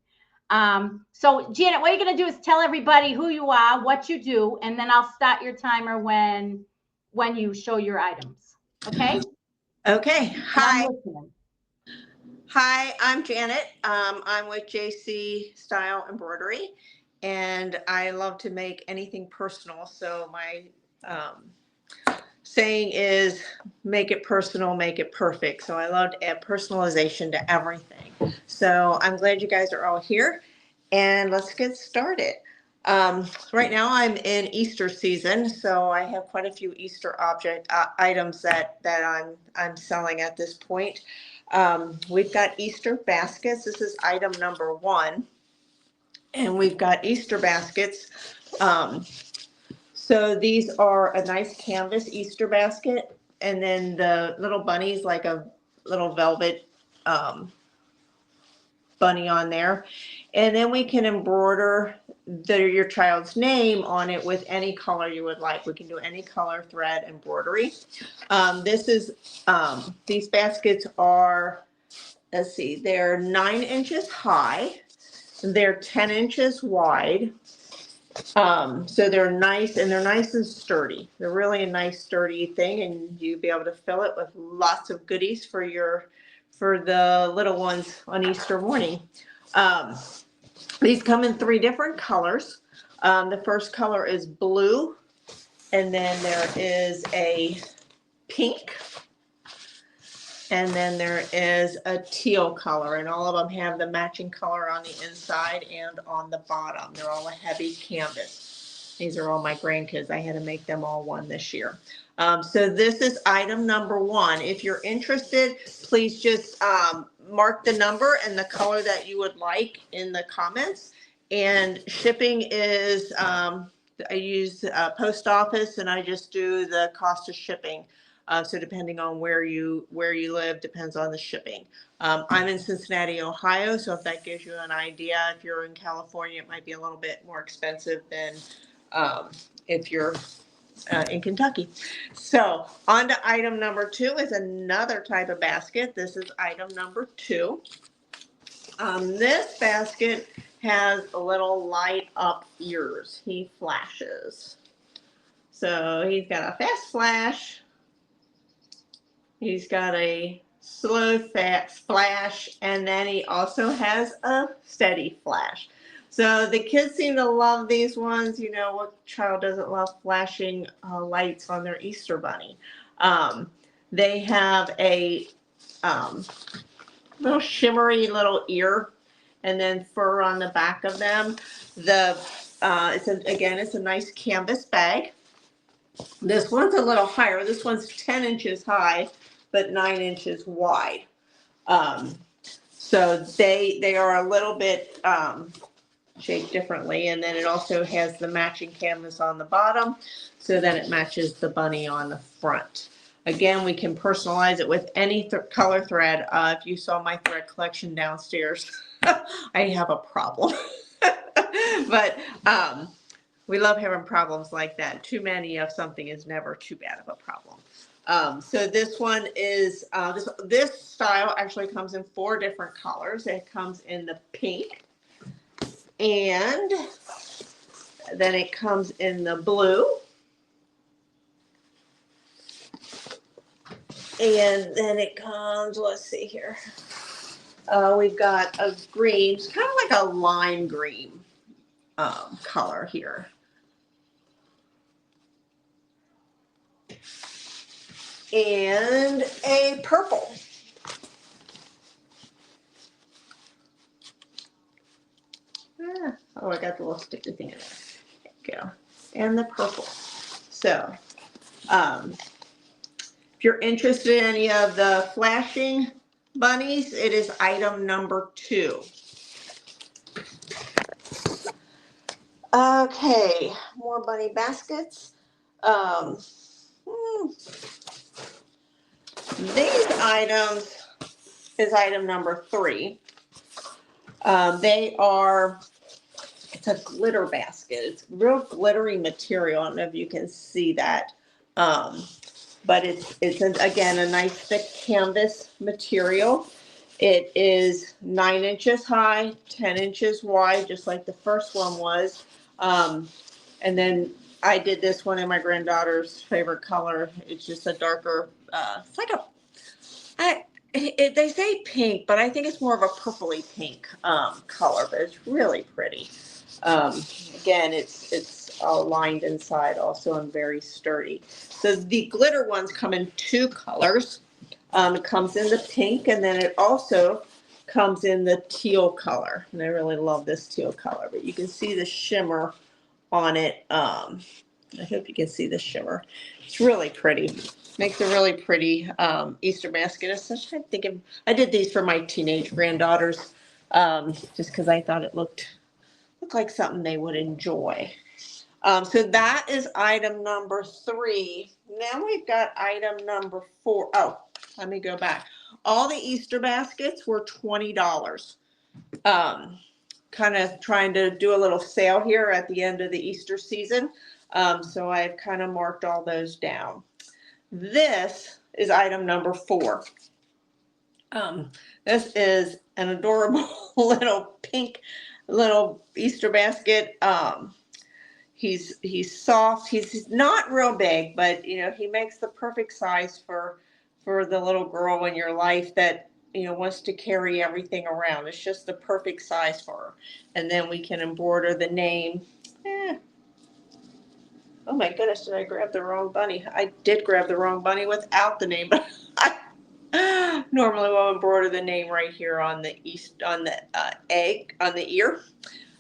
So Janet, what you're going to do is tell everybody who you are, what you do, and then I'll start your timer when you show your items. Okay? Okay. Hi. Hi, I'm Janet. I'm with JC Style Embroidery, and I love to make anything personal. So my saying is make it personal, make it perfect. So I love to add personalization to everything. So I'm glad you guys are all here, and let's get started. Right now I'm in Easter season, so I have quite a few Easter items that I'm selling at this point. We've got Easter baskets. This is item number 1. And we've got Easter baskets. So these are a nice canvas Easter basket. And then the little bunnies, like a little velvet bunny on there. And then we can embroider your child's name on it with any color you would like. We can do any color thread embroidery. These baskets are, let's see, they're 9 inches high. They're 10 inches wide. So they're nice, and they're nice and sturdy. They're really a nice sturdy thing, and you'll be able to fill it with lots of goodies for the little ones on Easter morning. These come in 3 different colors. The first color is blue, and then there is a pink, and then there is a teal color, and all of them have the matching color on the inside and on the bottom. They're all a heavy canvas. These are all my grandkids. I had to make them all one this year. So this is item number 1. If you're interested, please just mark the number and the color that you would like in the comments. And shipping is, I use post office, and I just do the cost of shipping. So depending on where you live, depends on the shipping. I'm in Cincinnati, Ohio, so if that gives you an idea, if you're in California, it might be a little bit more expensive than if you're in Kentucky. So on to item number 2 is another type of basket. This is item number 2. This basket has a little light up ears. He flashes. So he's got a fast flash. He's got a slow fast flash, and then he also has a steady flash. So the kids seem to love these ones. You know, what child doesn't love flashing lights on their Easter bunny? They have a little shimmery little ear, and then fur on the back of them. It's a nice canvas bag. This one's a little higher. This one's 10 inches high, but 9 inches wide. So they are a little bit shaped differently, and then it also has the matching canvas on the bottom, so that it matches the bunny on the front. Again, we can personalize it with any color thread. If you saw my thread collection downstairs, I have a problem. But we love having problems like that. Too many of something is never too bad of a problem. So this one is, this style actually comes in 4 different colors. It comes in the pink, and then it comes in the blue, and then it comes, let's see here, we've got a green, it's kind of like a lime green color here. And a purple. Oh, I got the little sticky thing in there. There you go. And the purple. So, if you're interested in any of the flashing bunnies, it is item number 2. Okay, more bunny baskets. These items is item number 3. It's a glitter basket. It's real glittery material. I don't know if you can see that. But it's again, a nice thick canvas material. It is 9 inches high, 10 inches wide, just like the first one was. And then I did this one in my granddaughter's favorite color. It's just a darker, it's like they say pink, but I think it's more of a purpley pink color, but it's really pretty. Again, it's all lined inside also and very sturdy. So the glitter ones come in 2 colors. It comes in the pink, and then it also comes in the teal color. And I really love this teal color, but you can see the shimmer on it. I hope you can see the shimmer. It's really pretty. Makes a really pretty Easter basket. I did these for my teenage granddaughters just because I thought it looked like something they would enjoy. So that is item number 3. Now we've got item number 4. Oh, let me go back. All the Easter baskets were $20. Kind of trying to do a little sale here at the end of the Easter season. So I've kind of marked all those down. This is item number 4. This is an adorable little pink little Easter basket. He's soft. He's not real big, but you know, he makes the perfect size for the little girl in your life that, you know, wants to carry everything around. It's just the perfect size for her. And then we can embroider the name. Oh my goodness, did I grab the wrong bunny? I did grab the wrong bunny without the name, but I normally will embroider the name right here on the egg, on the ear.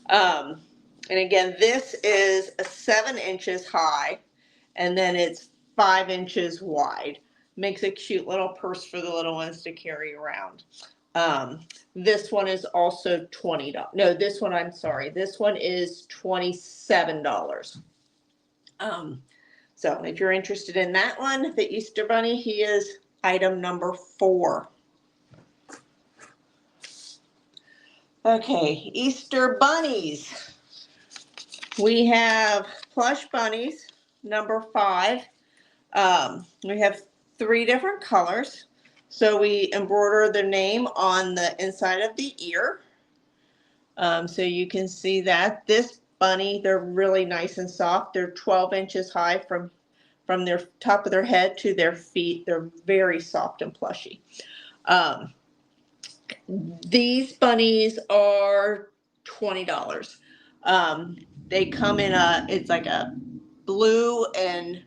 And again, this is 7 inches high, and then it's 5 inches wide. Makes a cute little purse for the little ones to carry around. This one is also $20. No, this one, I'm sorry. This one is $27. So if you're interested in that one, the Easter Bunny, he is item number 4. Okay, Easter bunnies. We have plush bunnies, number 5. We have 3 different colors. So we embroider their name on the inside of the ear. So you can see that this bunny, they're really nice and soft. They're 12 inches high from their top of their head to their feet. They're very soft and plushy. These bunnies are $20. They come in it's like a blue and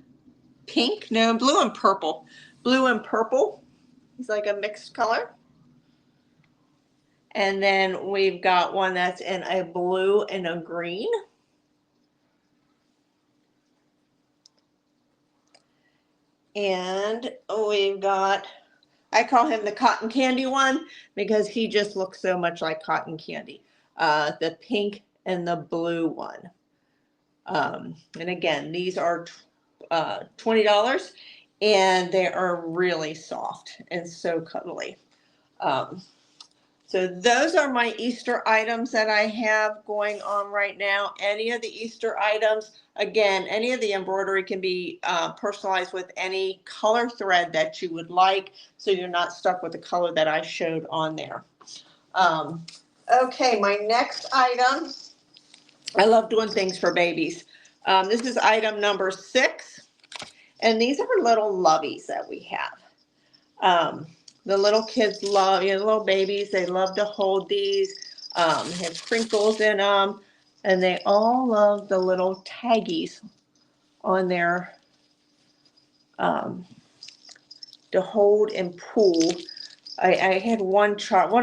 pink. No, blue and purple. Blue and purple. It's like a mixed color. And then we've got one that's in a blue and a green. And we've got, I call him the cotton candy one because he just looks so much like cotton candy. The pink and the blue one. And again, these are $20 and they are really soft and so cuddly. So those are my Easter items that I have going on right now. Any of the Easter items, again, any of the embroidery can be personalized with any color thread that you would like, so you're not stuck with the color that I showed on there. Okay, my next item, I love doing things for babies. This is item number 6, and these are little loveys that we have. The little kids love, little babies, they love to hold these. They have crinkles in them, and they all love the little taggies on their, to hold and pull. I had one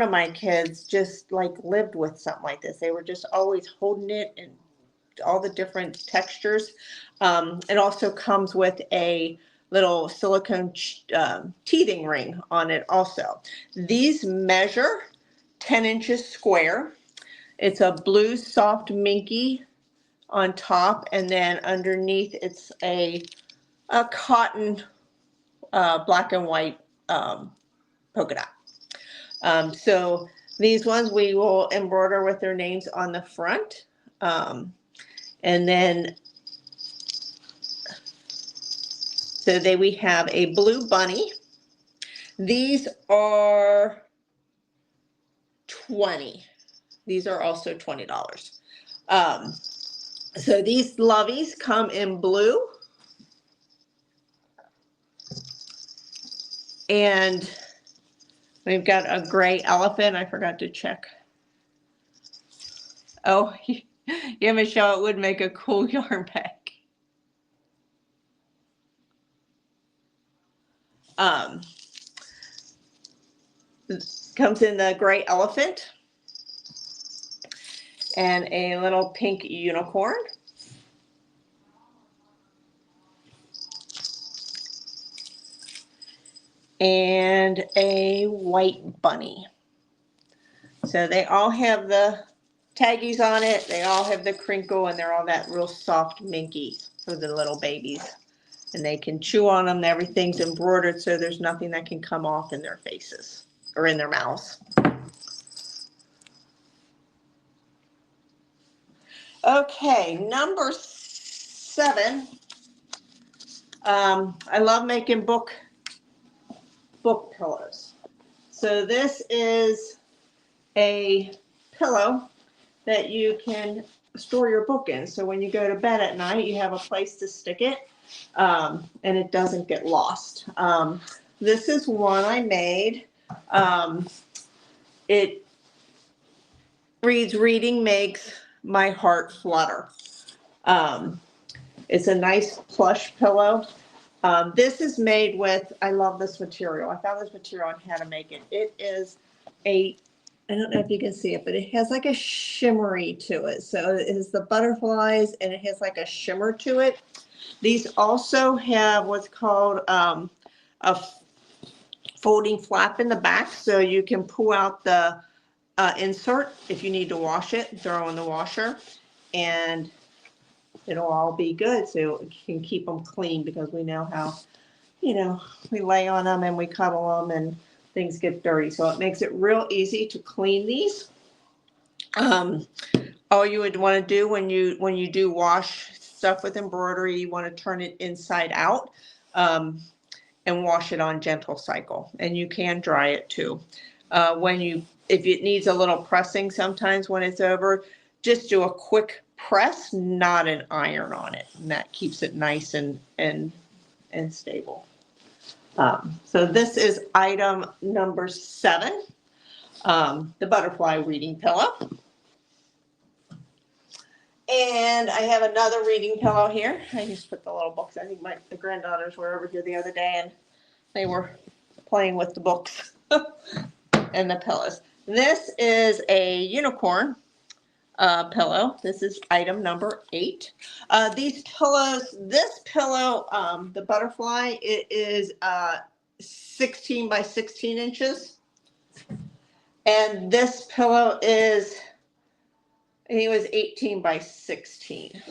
of my kids just like lived with something like this. They were just always holding it and all the different textures. It also comes with a little silicone teething ring on it also. These measure 10 inches square. It's a blue soft minky on top, and then underneath it's a cotton black and white polka dot. So these ones we will embroider with their names on the front. And then so we have a blue bunny. These are $20. These are also $20. So these loveys come in blue. And we've got a gray elephant. I forgot to check. Oh, yeah, Michelle, it would make a cool yarn bag. Comes in the gray elephant and a little pink unicorn. And a white bunny. So they all have the taggies on it. They all have the crinkle, and they're all that real soft minky for the little babies. And they can chew on them. Everything's embroidered, so there's nothing that can come off in their faces or in their mouths. Okay, number 7. I love making book pillows. So this is a pillow that you can store your book in. So when you go to bed at night, you have a place to stick it, and it doesn't get lost. This is one I made. It reads, "Reading makes my heart flutter." It's a nice plush pillow. This is made with, I love this material. I found this material on how to make it. It is I don't know if you can see it, but it has like a shimmery to it. So it is the butterflies, and it has like a shimmer to it. These also have what's called a folding flap in the back, so you can pull out the insert if you need to wash it, throw in the washer, and it'll all be good. So you can keep them clean, because we know how, we lay on them and we cuddle them and things get dirty. So it makes it real easy to clean these. All you would want to do when you do wash stuff with embroidery, you want to turn it inside out and wash it on gentle cycle. And you can dry it too. When you if it needs a little pressing sometimes when it's over, just do a quick press, not an iron on it. And that keeps it nice and stable. So this is item number 7, the butterfly reading pillow. And I have another reading pillow here. I just put the little books. I think the granddaughters were over here the other day and they were playing with the books and the pillows. This is a unicorn pillow. This is item number 8. These pillows, this pillow, the butterfly, it is 16 by 16 inches. And this pillow is, he was 18 by 16.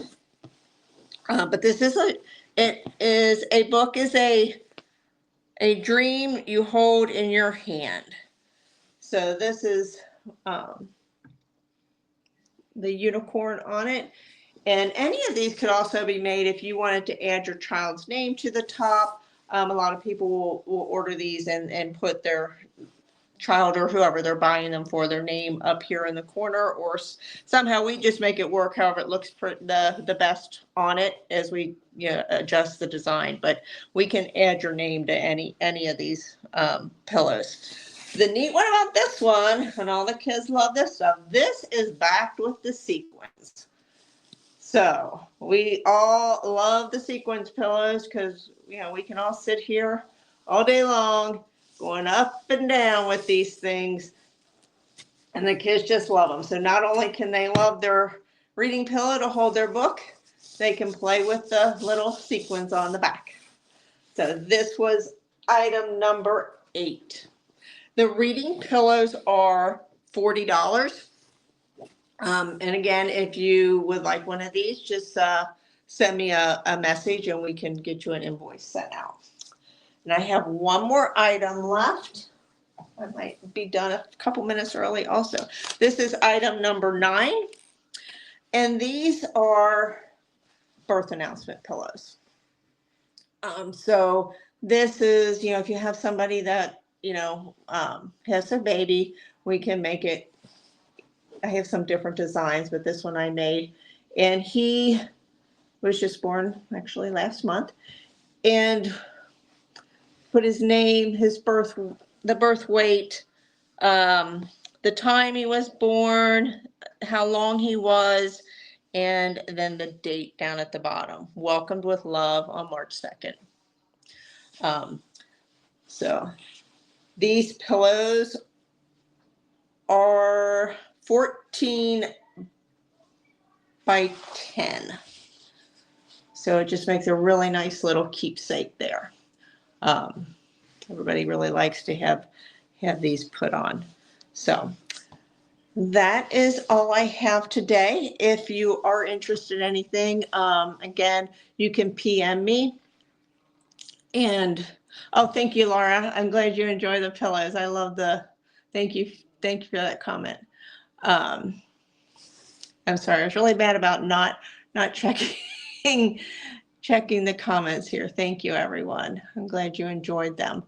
But this is a book is a dream you hold in your hand. So this is the unicorn on it. And any of these could also be made if you wanted to add your child's name to the top. A lot of people will order these and put their child or whoever they're buying them for, their name up here in the corner, or somehow we just make it work however it looks the best on it as we adjust the design. But we can add your name to any of these pillows. The neat one about this one, and all the kids love this stuff, this is backed with the sequins. So we all love the sequins pillows because we can all sit here all day long going up and down with these things, and the kids just love them. So not only can they love their reading pillow to hold their book, they can play with the little sequins on the back. So this was item number 8. The reading pillows are $40. And again, if you would like one of these, just send me a message and we can get you an invoice sent out. And I have one more item left. I might be done a couple minutes early also. This is item number 9. And these are birth announcement pillows. So this is, if you have somebody that, has a baby, we can make it. I have some different designs, but this one I made. And he was just born actually last month. And put his name, the birth weight, the time he was born, how long he was, and then the date down at the bottom. Welcomed with love on March 2nd. So these pillows are 14 by 10. So it just makes a really nice little keepsake there. Everybody really likes to have these put on. So that is all I have today. If you are interested in anything, again, you can PM me. And thank you, Laura. I'm glad you enjoy the pillows. I love thank you for that comment. I'm sorry, I was really bad about not checking the comments here. Thank you, everyone. I'm glad you enjoyed them.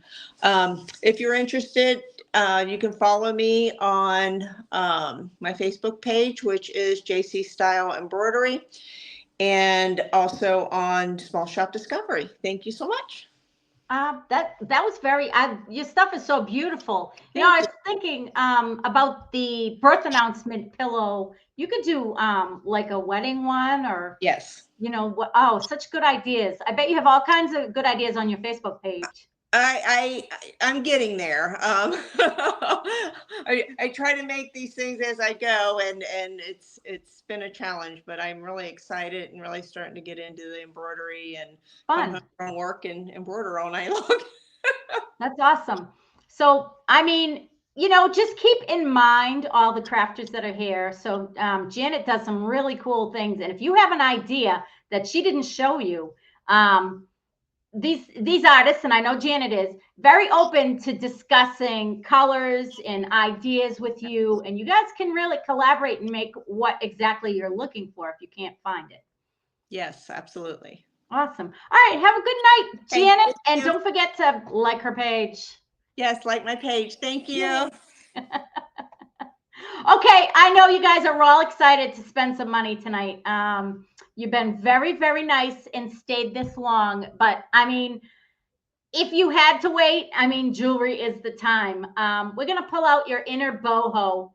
If you're interested, you can follow me on my Facebook page, which is JC Style Embroidery, and also on Small Shop Discovery. Thank you so much. That was very, your stuff is so beautiful. I was thinking about the birth announcement pillow. You could do like a wedding one, or yes. Such good ideas. I bet you have all kinds of good ideas on your Facebook page. I'm getting there. I try to make these things as I go, and it's been a challenge, but I'm really excited and really starting to get into the embroidery and come home from work and embroider all night long. That's awesome. So, just keep in mind all the crafters that are here. So Janet does some really cool things. And if you have an idea that she didn't show you, these artists, and I know Janet is, very open to discussing colors and ideas with you. And you guys can really collaborate and make what exactly you're looking for if you can't find it. Yes, absolutely. Awesome. All right. Have a good night, Janet. And don't forget to like her page. Yes, like my page. Thank you. Okay, I know you guys are all excited to spend some money tonight. You've been very, very nice and stayed this long, but I mean, if you had to wait, I mean, jewelry is the time. We're gonna pull out your inner boho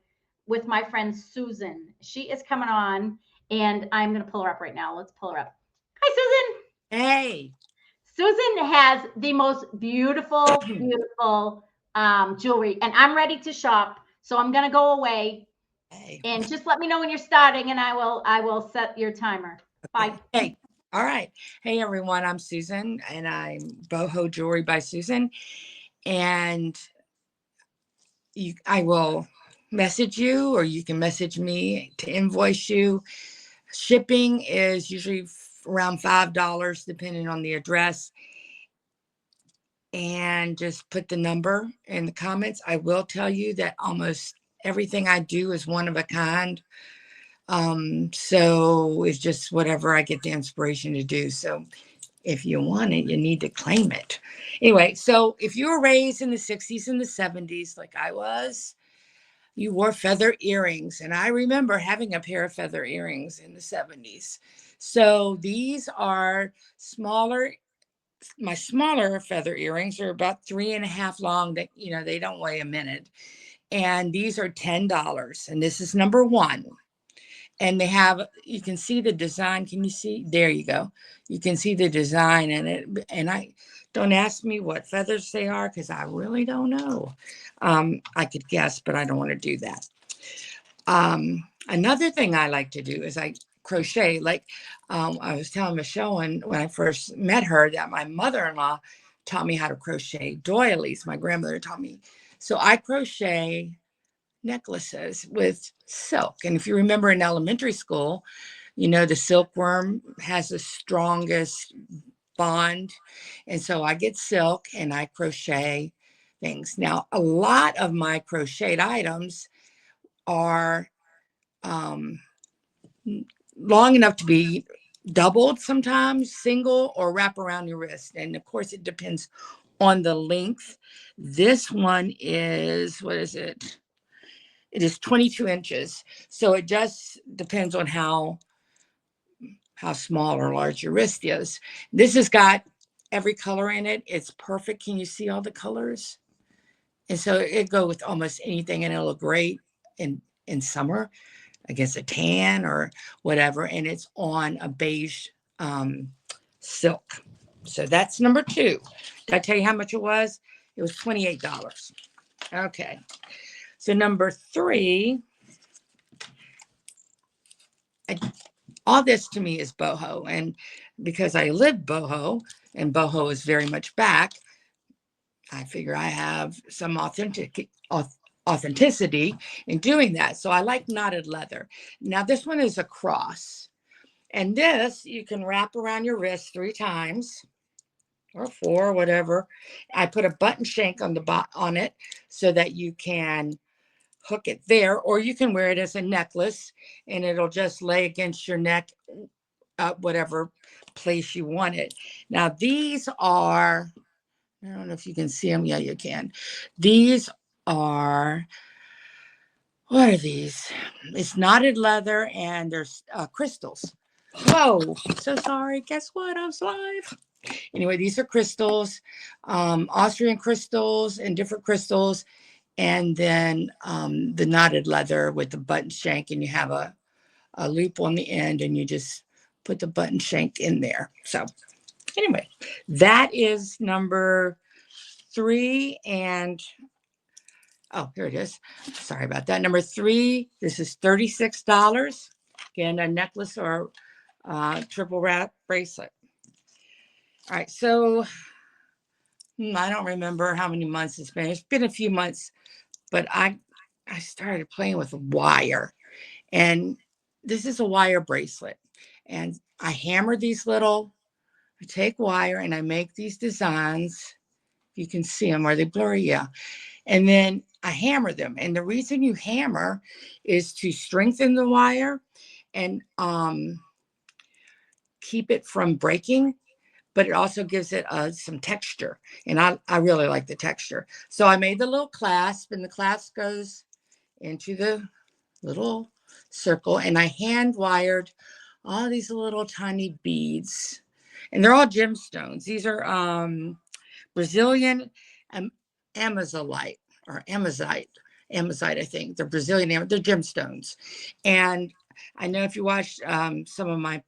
with my friend Susan. She is coming on, and I'm gonna pull her up right now. Let's pull her up. Hi, Susan. Hey, Susan has the most beautiful, beautiful jewelry, and I'm ready to shop. So I'm gonna go away hey, and just let me know when you're starting, and I will set your timer. Bye. hey. All right. Hey, everyone. I'm Susan, and I'm Boho Jewelry by Susan. And I will message you, or you can message me to invoice you. Shipping is usually around $5, depending on the address. And just put the number in the comments. I will tell you that almost everything I do is one of a kind. So it's just whatever I get the inspiration to do. So if you want it, you need to claim it. Anyway, so if you were raised in the 60s and the 70s, like I was, you wore feather earrings. And I remember having a pair of feather earrings in the 70s. So these are smaller. My smaller feather earrings are about 3.5 long. That, they don't weigh a minute. And these are $10. And this is number one. And they have, you can see the design. Can you see? There you go. You can see the design in it. And don't ask me what feathers they are, because I really don't know. I could guess, but I don't want to do that. Another thing I like to do is I crochet. Like I was telling Michelle when I first met her that my mother-in-law taught me how to crochet doilies. My grandmother taught me. So I crochet necklaces with silk. And if you remember in elementary school, the silkworm has the strongest bond. And so I get silk and I crochet things. Now, a lot of my crocheted items are long enough to be doubled, sometimes single, or wrap around your wrist. And of course, it depends on the length. This one is, what is it? It is 22 inches. So it just depends on how small or large your wrist is. This has got every color in it. It's perfect. Can you see all the colors? And so it go with almost anything, and it'll look great in summer against a tan or whatever. And it's on a beige silk. So that's number two. Did I tell you how much it was? It was $28. Okay. So number three, all this to me is boho. And because I live boho, and boho is very much back, I figure I have some authenticity in doing that. So I like knotted leather. Now this one is a cross. And this you can wrap around your wrist 3 times or 4, whatever. I put a button shank on it so that you can hook it there, or you can wear it as a necklace and it'll just lay against your neck, whatever place you want it. Now these are, I don't know if you can see them. Yeah, you can. These are, what are these? It's knotted leather and there's crystals. Whoa, so sorry. Guess what? I was live. Anyway, these are crystals, Austrian crystals and different crystals. And then the knotted leather with the button shank, and you have a loop on the end, and you just put the button shank in there. So anyway, that is number 3. And oh, here it is. Sorry about that. Number 3, this is $36. Again, a necklace or triple wrap bracelet. All right, so I don't remember how many months it's been. It's been a few months, but I started playing with wire, and this is a wire bracelet. And I hammer these I take wire and I make these designs. You can see them. Are they blurry? Yeah. And then I hammer them. And the reason you hammer is to strengthen the wire and keep it from breaking, but it also gives it some texture. And I really like the texture. So I made the little clasp, and the clasp goes into the little circle, and I hand wired all these little tiny beads, and they're all gemstones. These are Brazilian amazonite or amazite, I think. They're Brazilian, they're gemstones. And I know if you watched some of my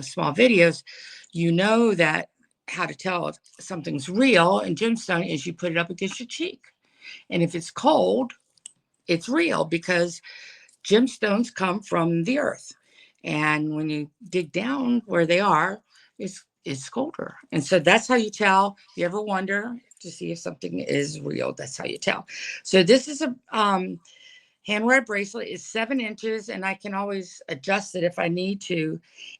small videos, you know that how to tell if something's real in gemstone is you put it up against your cheek. And if it's cold, it's real, because gemstones come from the earth. And when you dig down where they are, it's colder. And so that's how you tell. If you ever wonder to see if something is real, that's how you tell. So this is a hand wear bracelet. Is 7 inches, and I can always adjust it if I need to.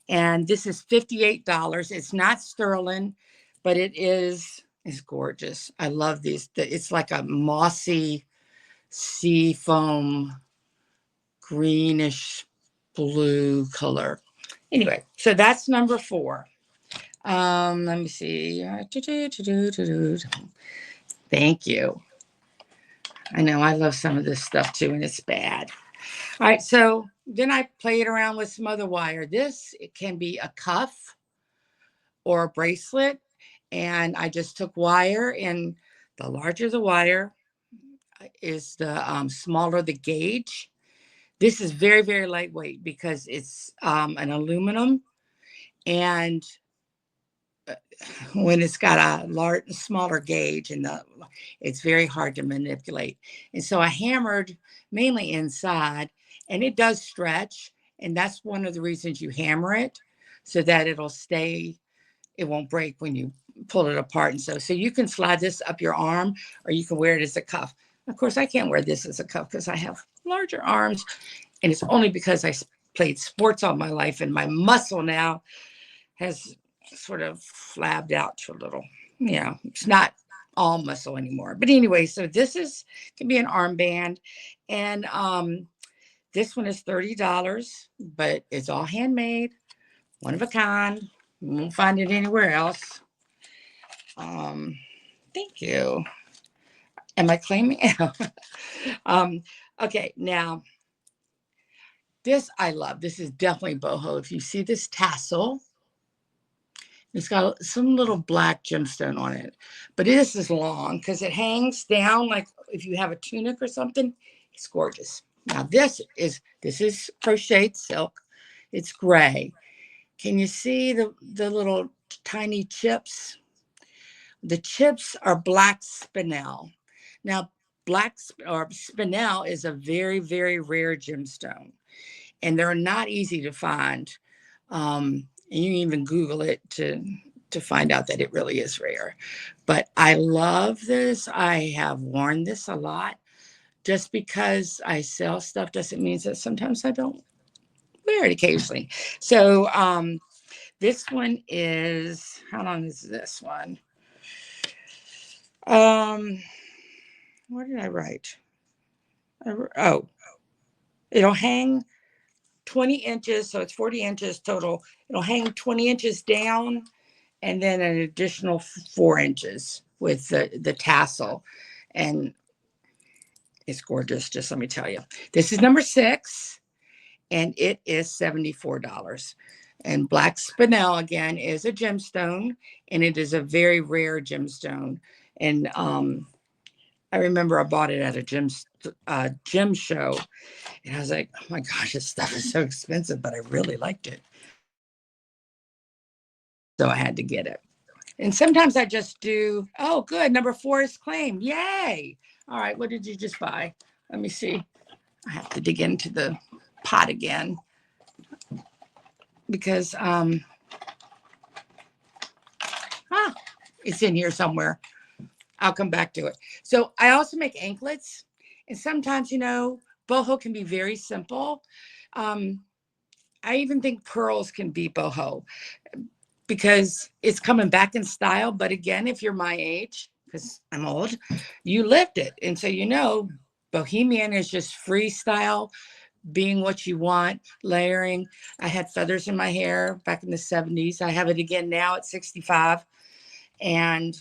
And this is $58. It's not sterling, but it's gorgeous. I love these. It's like a mossy sea foam, greenish blue color. Anyway, so that's number 4. Let me see. Thank you. I know I love some of this stuff too, and it's bad. All right, so then I played around with some other wire. It can be a cuff or a bracelet, and I just took wire, and the larger the wire is the smaller the gauge. This is very, very lightweight because it's an aluminum, and when it's got a smaller gauge, and it's very hard to manipulate. And so I hammered mainly inside, and it does stretch. And that's one of the reasons you hammer it, so that it'll stay, it won't break when you pull it apart. And so you can slide this up your arm, or you can wear it as a cuff. Of course, I can't wear this as a cuff because I have larger arms, and it's only because I played sports all my life, and my muscle now has sort of flabbed out to a little, it's not all muscle anymore. But anyway, so this can be an armband, and this one is $30, but it's all handmade, one of a kind. You won't find it anywhere else. Thank you. Am I claiming? Okay, now this I love. This is definitely boho. If you see this tassel, it's got some little black gemstone on it, but this is long because it hangs down like if you have a tunic or something. It's gorgeous. Now this is crocheted silk. It's gray. Can you see the little tiny chips? The chips are black spinel. Now, black or spinel is a very, very rare gemstone, and they're not easy to find. And you can even Google it to find out that it really is rare. But I love this. I have worn this a lot. Just because I sell stuff doesn't mean that sometimes I don't wear it occasionally. So this one is, how long is this one? What did I write? It'll hang 20 inches. So it's 40 inches total. It'll hang 20 inches down, and then an additional 4 inches with the tassel. And it's gorgeous. Just let me tell you, this is number 6, and it is $74. And black spinel, again, is a gemstone, and it is a very rare gemstone. And I remember I bought it at a gym show, and I was like, oh my gosh, this stuff is so expensive, but I really liked it. So I had to get it. And sometimes I just do, oh, good, number 4 is claimed. Yay. All right, what did you just buy? Let me see. I have to dig into the pot again because it's in here somewhere. I'll come back to it. So I also make anklets, and sometimes, boho can be very simple. I even think pearls can be boho because it's coming back in style. But again, if you're my age, because I'm old, you lived it. And so, bohemian is just freestyle, being what you want, layering. I had feathers in my hair back in the 70s. I have it again now at 65. And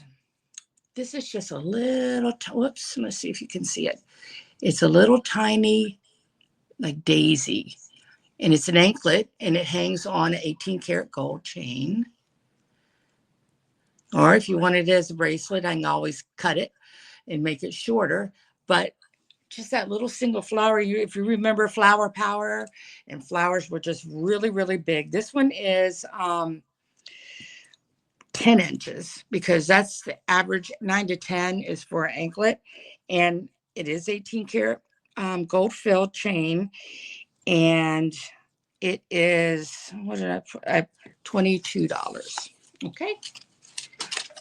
this is just a little, whoops, let's see if you can see it. It's a little tiny like daisy. And it's an anklet, and it hangs on an 18 karat gold chain. Or if you want it as a bracelet, I can always cut it and make it shorter. But just that little single flower, if you remember Flower Power, and flowers were just really, really big. This one is 10 inches because that's the average. 9 to 10 is for an anklet. And it is 18 karat gold filled chain. And it is, what did I put? $22. Okay.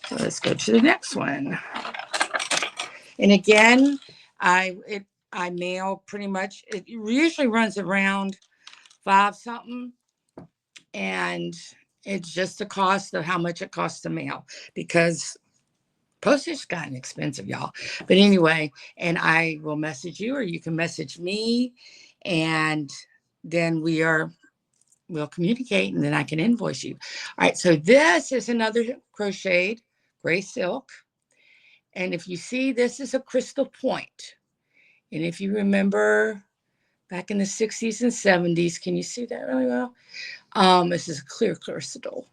So let's go to the next one. And again, I mail pretty much, it usually runs around 5 something. And it's just the cost of how much it costs to mail, because postage gotten expensive, y'all. But anyway, and I will message you, or you can message me, and then we'll communicate, and then I can invoice you. All right, so this is another crocheted gray silk. And if you see, this is a crystal point. And if you remember back in the 60s and 70s, can you see that really well? This is a clear crystal.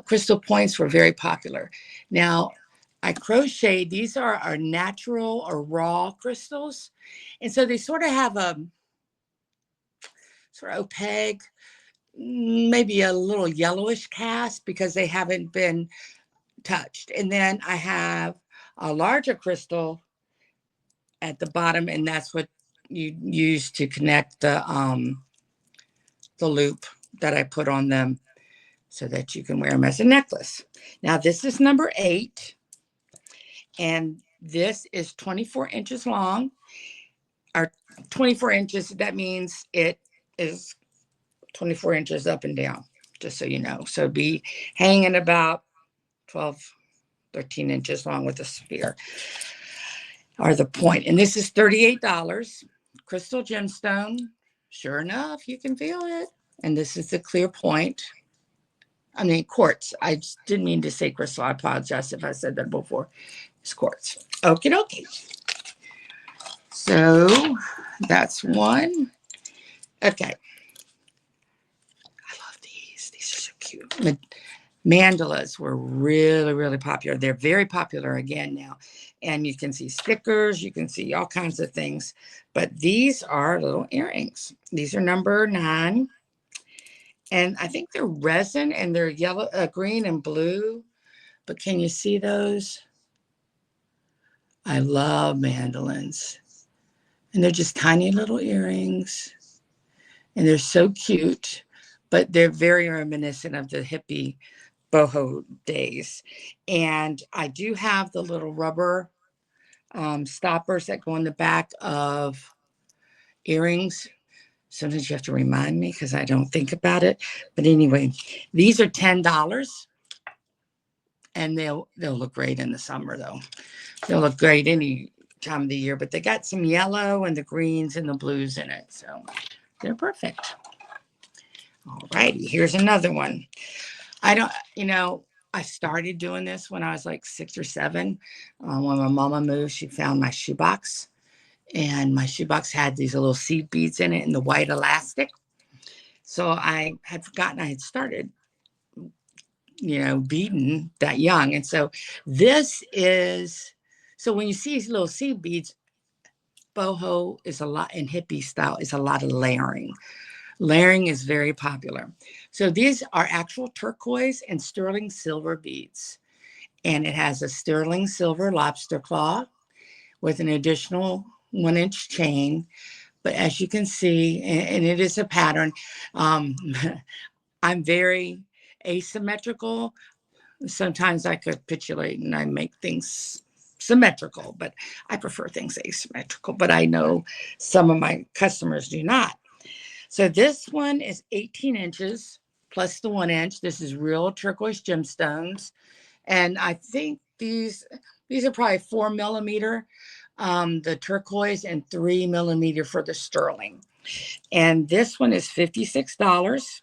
Crystal points were very popular. Now, I crochet, these are our natural or raw crystals. And so they sort of have a sort of opaque, maybe a little yellowish cast because they haven't been touched. And then I have a larger crystal at the bottom, and that's what you use to connect the loop that I put on them so that you can wear them as a necklace. Now, this is number 8, and this is 24 inches long, or 24 inches. That means it is 24 inches up and down, just so you know. So it'd be hanging about 12, 13 inches long with a sphere or the point. And this is $38. Crystal gemstone. Sure enough, you can feel it. And this is the clear point. I mean, quartz. I just didn't mean to say crystal. I apologize if I said that before. It's quartz. Okie dokie. So that's one. Okay. I love these. These are so cute. Mandalas were really, really popular. They're very popular again now. And you can see stickers. You can see all kinds of things. But these are little earrings. These are number 9. And I think they're resin, and they're yellow, green and blue. But can you see those? I love mandolins. And they're just tiny little earrings. And they're so cute. But they're very reminiscent of the hippie boho days. And I do have the little rubber stoppers that go in the back of earrings. Sometimes you have to remind me because I don't think about it. But anyway, these are $10, and they'll look great in the summer, though. They'll look great any time of the year, but they got some yellow and the greens and the blues in it. So they're perfect. All righty, here's another one. I started doing this when I was like 6 or 7. When my mama moved, she found my shoebox. And my shoebox had these little seed beads in it and the white elastic. So I had forgotten I had started, beading that young. And so so when you see these little seed beads, boho is a lot, in hippie style, is a lot of layering. Layering is very popular. So these are actual turquoise and sterling silver beads. And it has a sterling silver lobster claw with an additional 1-inch chain. But as you can see, and it is a pattern, I'm very asymmetrical. Sometimes I capitulate and I make things symmetrical, but I prefer things asymmetrical. But I know some of my customers do not. So this one is 18 inches plus the 1-inch. This is real turquoise gemstones. And I think these are probably 4 millimeter. The turquoise, and 3 millimeter for the sterling. And this one is $56.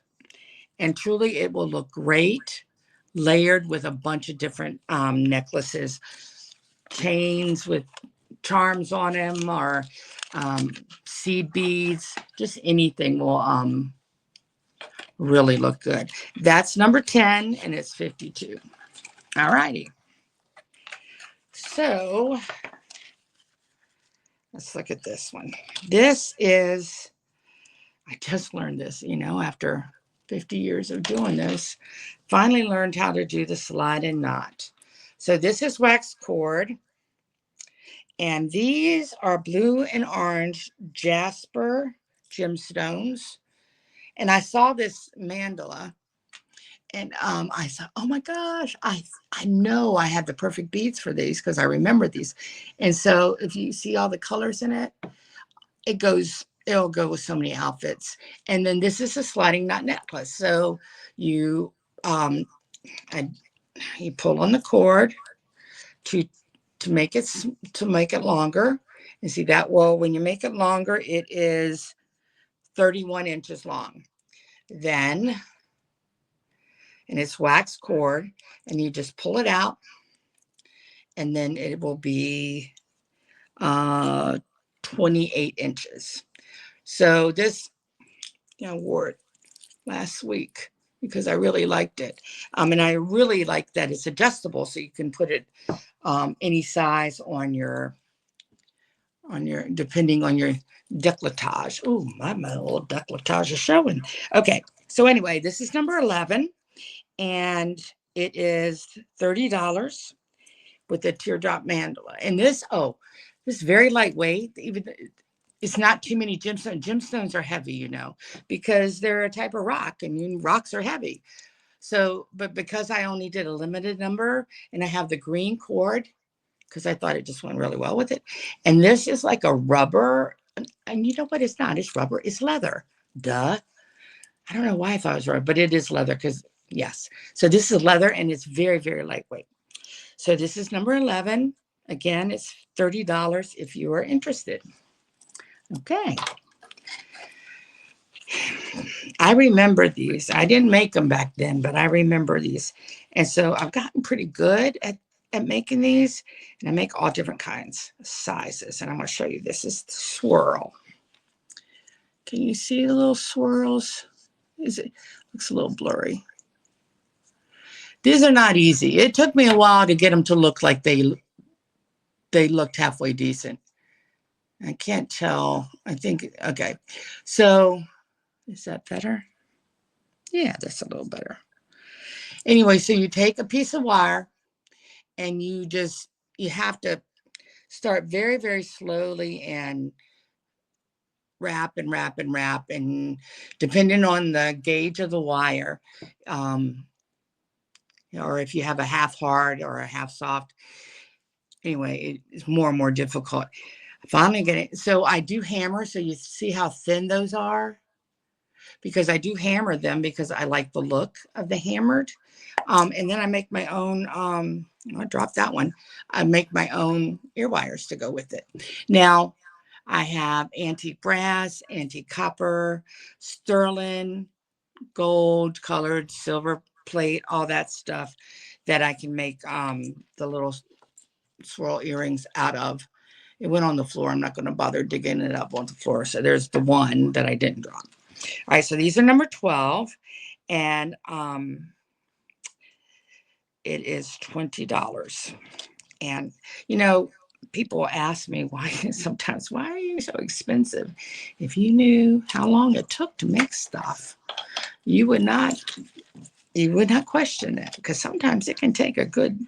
And truly, it will look great layered with a bunch of different necklaces, chains with charms on them, or seed beads, just anything will really look good. That's number 10 and it's 52. All righty. So let's look at this one. This is, I just learned this, after 50 years of doing this, finally learned how to do the slide and knot. So this is wax cord. And these are blue and orange jasper gemstones. And I saw this mandala and I thought, oh my gosh, I know I have the perfect beads for these because I remember these. And so if you see all the colors in it, it'll go with so many outfits. And then this is a sliding knot necklace. So you pull on the cord to make it longer. And see that, well, when you make it longer, it is 31 inches long. Then, and it's wax cord, and you just pull it out, and then it will be 28 inches. So this, I wore it last week because I really liked it. And I really like that it's adjustable, so you can put it any size on your depending on your décolletage. Oh, my little décolletage is showing. Okay, so anyway, this is number 11, and it is $30 with a teardrop mandala. And this is very lightweight. Even it's not too many gemstones. Gemstones are heavy, because they're a type of rock, and rocks are heavy. So, but because I only did a limited number, and I have the green cord, because I thought it just went really well with it. And this is like a rubber. And you know what? It's not. It's rubber. It's leather. Duh. I don't know why I thought it was rubber, but it is leather because, yes. So this is leather, and it's very, very lightweight. So this is number 11. Again, it's $30 if you are interested. Okay. I remember these. I didn't make them back then, but I remember these. And so I've gotten pretty good at making these, and I make all different kinds of sizes. And I'm going to show you. This is the swirl. Can you see the little swirls? Looks a little blurry. These are not easy. It took me a while to get them to look like they looked halfway decent. I can't tell. I think, okay. So is that better? Yeah, that's a little better. Anyway, so you take a piece of wire, and you have to start very, very slowly and wrap and wrap and wrap. And depending on the gauge of the wire, or if you have a half hard or a half soft, anyway, it's more and more difficult. Finally get it. So I do hammer. So you see how thin those are? Because I do hammer them because I like the look of the hammered. And then I make my own, I dropped that one. I make my own ear wires to go with it. Now, I have antique brass, antique copper, sterling, gold, colored, silver plate, all that stuff that I can make the little swirl earrings out of. It went on the floor. I'm not going to bother digging it up on the floor. So there's the one that I didn't drop. All right, so these are number 12, and it is $20. And, people ask me sometimes, why are you so expensive? If you knew how long it took to make stuff, you would not question that, because sometimes it can take a good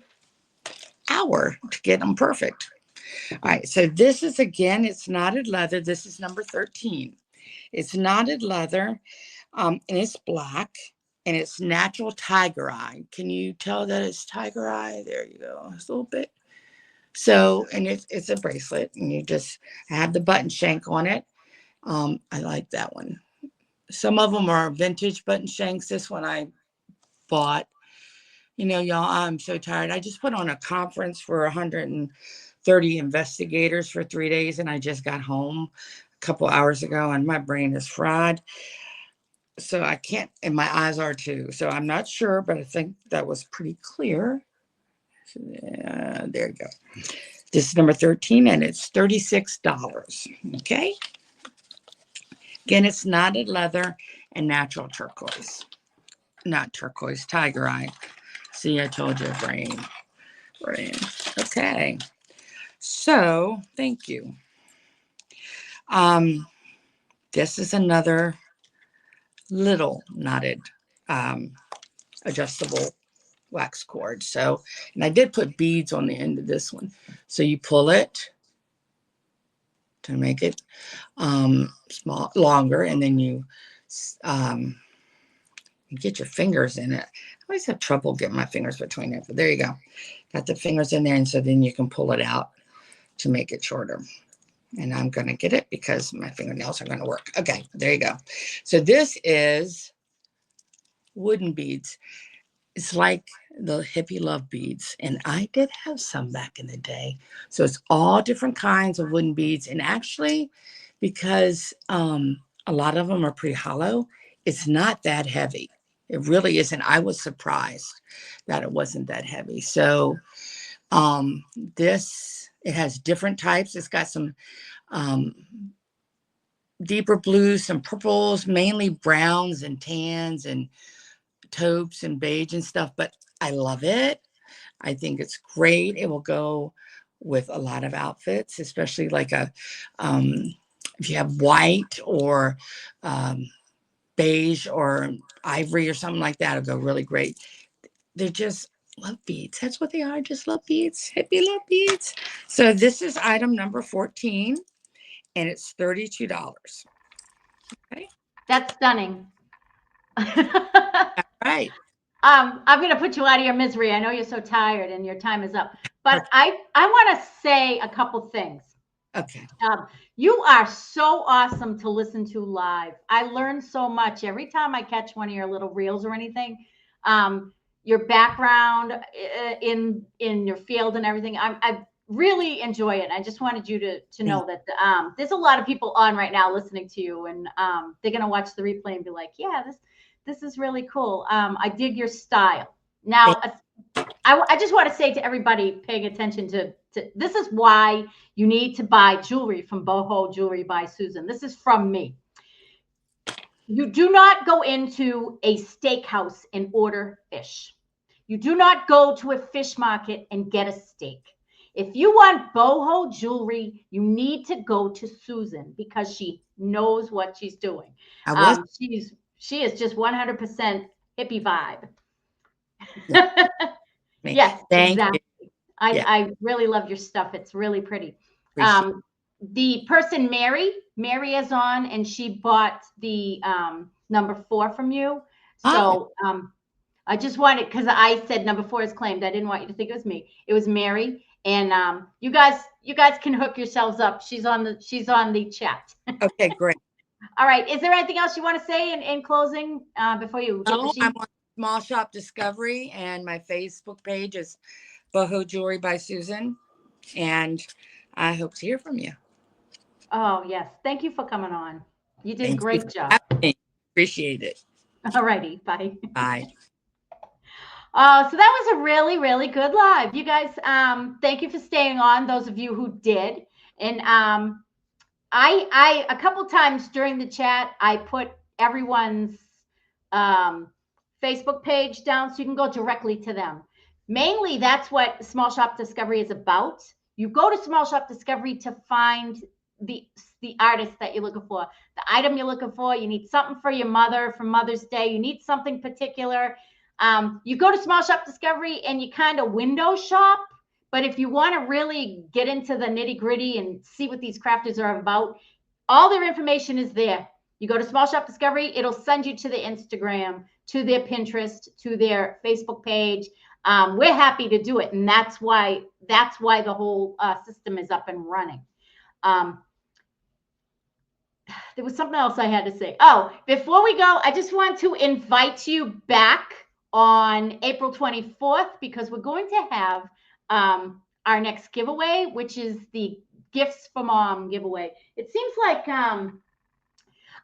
hour to get them perfect. All right, so this is, again, it's knotted leather. This is number 13. It's knotted leather, and it's black, and it's natural tiger eye. Can you tell that it's tiger eye? There you go, just a little bit. So, and it's a bracelet, and I have the button shank on it. I like that one. Some of them are vintage button shanks. This one I bought. Y'all, I'm so tired. I just put on a conference for 130 investigators for 3 days, and I just got home a couple hours ago, and my brain is fried. So I can't, and my eyes are too. So I'm not sure, but I think that was pretty clear. There you go. This is number 13 and it's $36. Okay. Again, it's knotted leather and natural turquoise. Not turquoise, tiger eye. See, I told you, brain. Okay. So, thank you. This is another little knotted adjustable wax cord. So, and I did put beads on the end of this one. So you pull it to make it small, longer, and then you get your fingers in it. I always have trouble getting my fingers between it, but there you go. Got the fingers in there, and so then you can pull it out to make it shorter. And I'm going to get it because my fingernails are going to work. Okay, there you go. So this is wooden beads. It's like the hippie love beads. And I did have some back in the day. So it's all different kinds of wooden beads. And actually, because a lot of them are pretty hollow, it's not that heavy. It really isn't. I was surprised that it wasn't that heavy. So it has different types. It's got some deeper blues, some purples, mainly browns and tans and taupes and beige and stuff, but I love it. I think it's great. It will go with a lot of outfits, especially like if you have white or beige or ivory or something like that, it'll go really great. They're just love beads. That's what they are, just love beads, hippie love beads. So this is item number 14 and it's $32. Okay. That's stunning. Right. I'm going to put you out of your misery. I know you're so tired and your time is up, but I want to say a couple things. Okay. You are so awesome to listen to live. I learn so much every time I catch one of your little reels or anything. Your background in your field and everything. I really enjoy it. I just wanted you to know that there's a lot of people on right now listening to you, and they're going to watch the replay and be like, yeah, this is really cool. I dig your style. Now, I just want to say to everybody paying attention to this is why you need to buy jewelry from Boho Jewelry by Susan. This is from me. You do not go into a steakhouse and order fish. You do not go to a fish market and get a steak. If you want boho jewelry, you need to go to Susan because she knows what she's doing. She is just 100% hippie vibe. Yes, exactly. I really love your stuff. It's really pretty. The person Mary is on, and she bought the number 4 from you. So I just wanted, because I said number 4 is claimed. I didn't want you to think it was me. It was Mary. And you guys can hook yourselves up. She's on the chat. Okay, great. All right. Is there anything else you want to say in closing before you get the sheet? I'm on Small Shop Discovery, and my Facebook page is Boho Jewelry by Susan. And I hope to hear from you. Oh, yes. Thank you for coming on. You did a great job. Appreciate it. All righty. Bye. Bye. So that was a really, really good live. You guys, thank you for staying on, those of you who did. And I a couple times during the chat, I put everyone's Facebook page down so you can go directly to them. Mainly, that's what Small Shop Discovery is about. You go to Small Shop Discovery to find the artist that you're looking for, the item you're looking for. You need something for your mother for Mother's Day. You need something particular. You go to Small Shop Discovery and you kind of window shop. But if you want to really get into the nitty gritty and see what these crafters are about, all their information is there. You go to Small Shop Discovery, it'll send you to the Instagram, to their Pinterest, to their Facebook page. We're happy to do it. And that's why the whole system is up and running. There was something else I had to say. Oh, before we go, I just want to invite you back on April 24th, because we're going to have our next giveaway, which is the Gifts for Mom giveaway. It seems like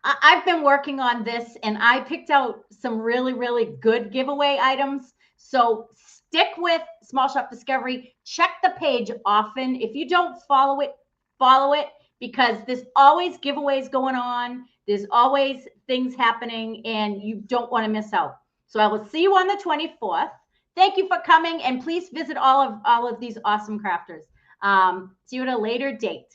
I've been working on this, and I picked out some really, really good giveaway items. So stick with Small Shop Discovery. Check the page often. If you don't follow it, because there's always giveaways going on. There's always things happening and you don't want to miss out. So I will see you on the 24th. Thank you for coming, and please visit all of these awesome crafters. See you at a later date.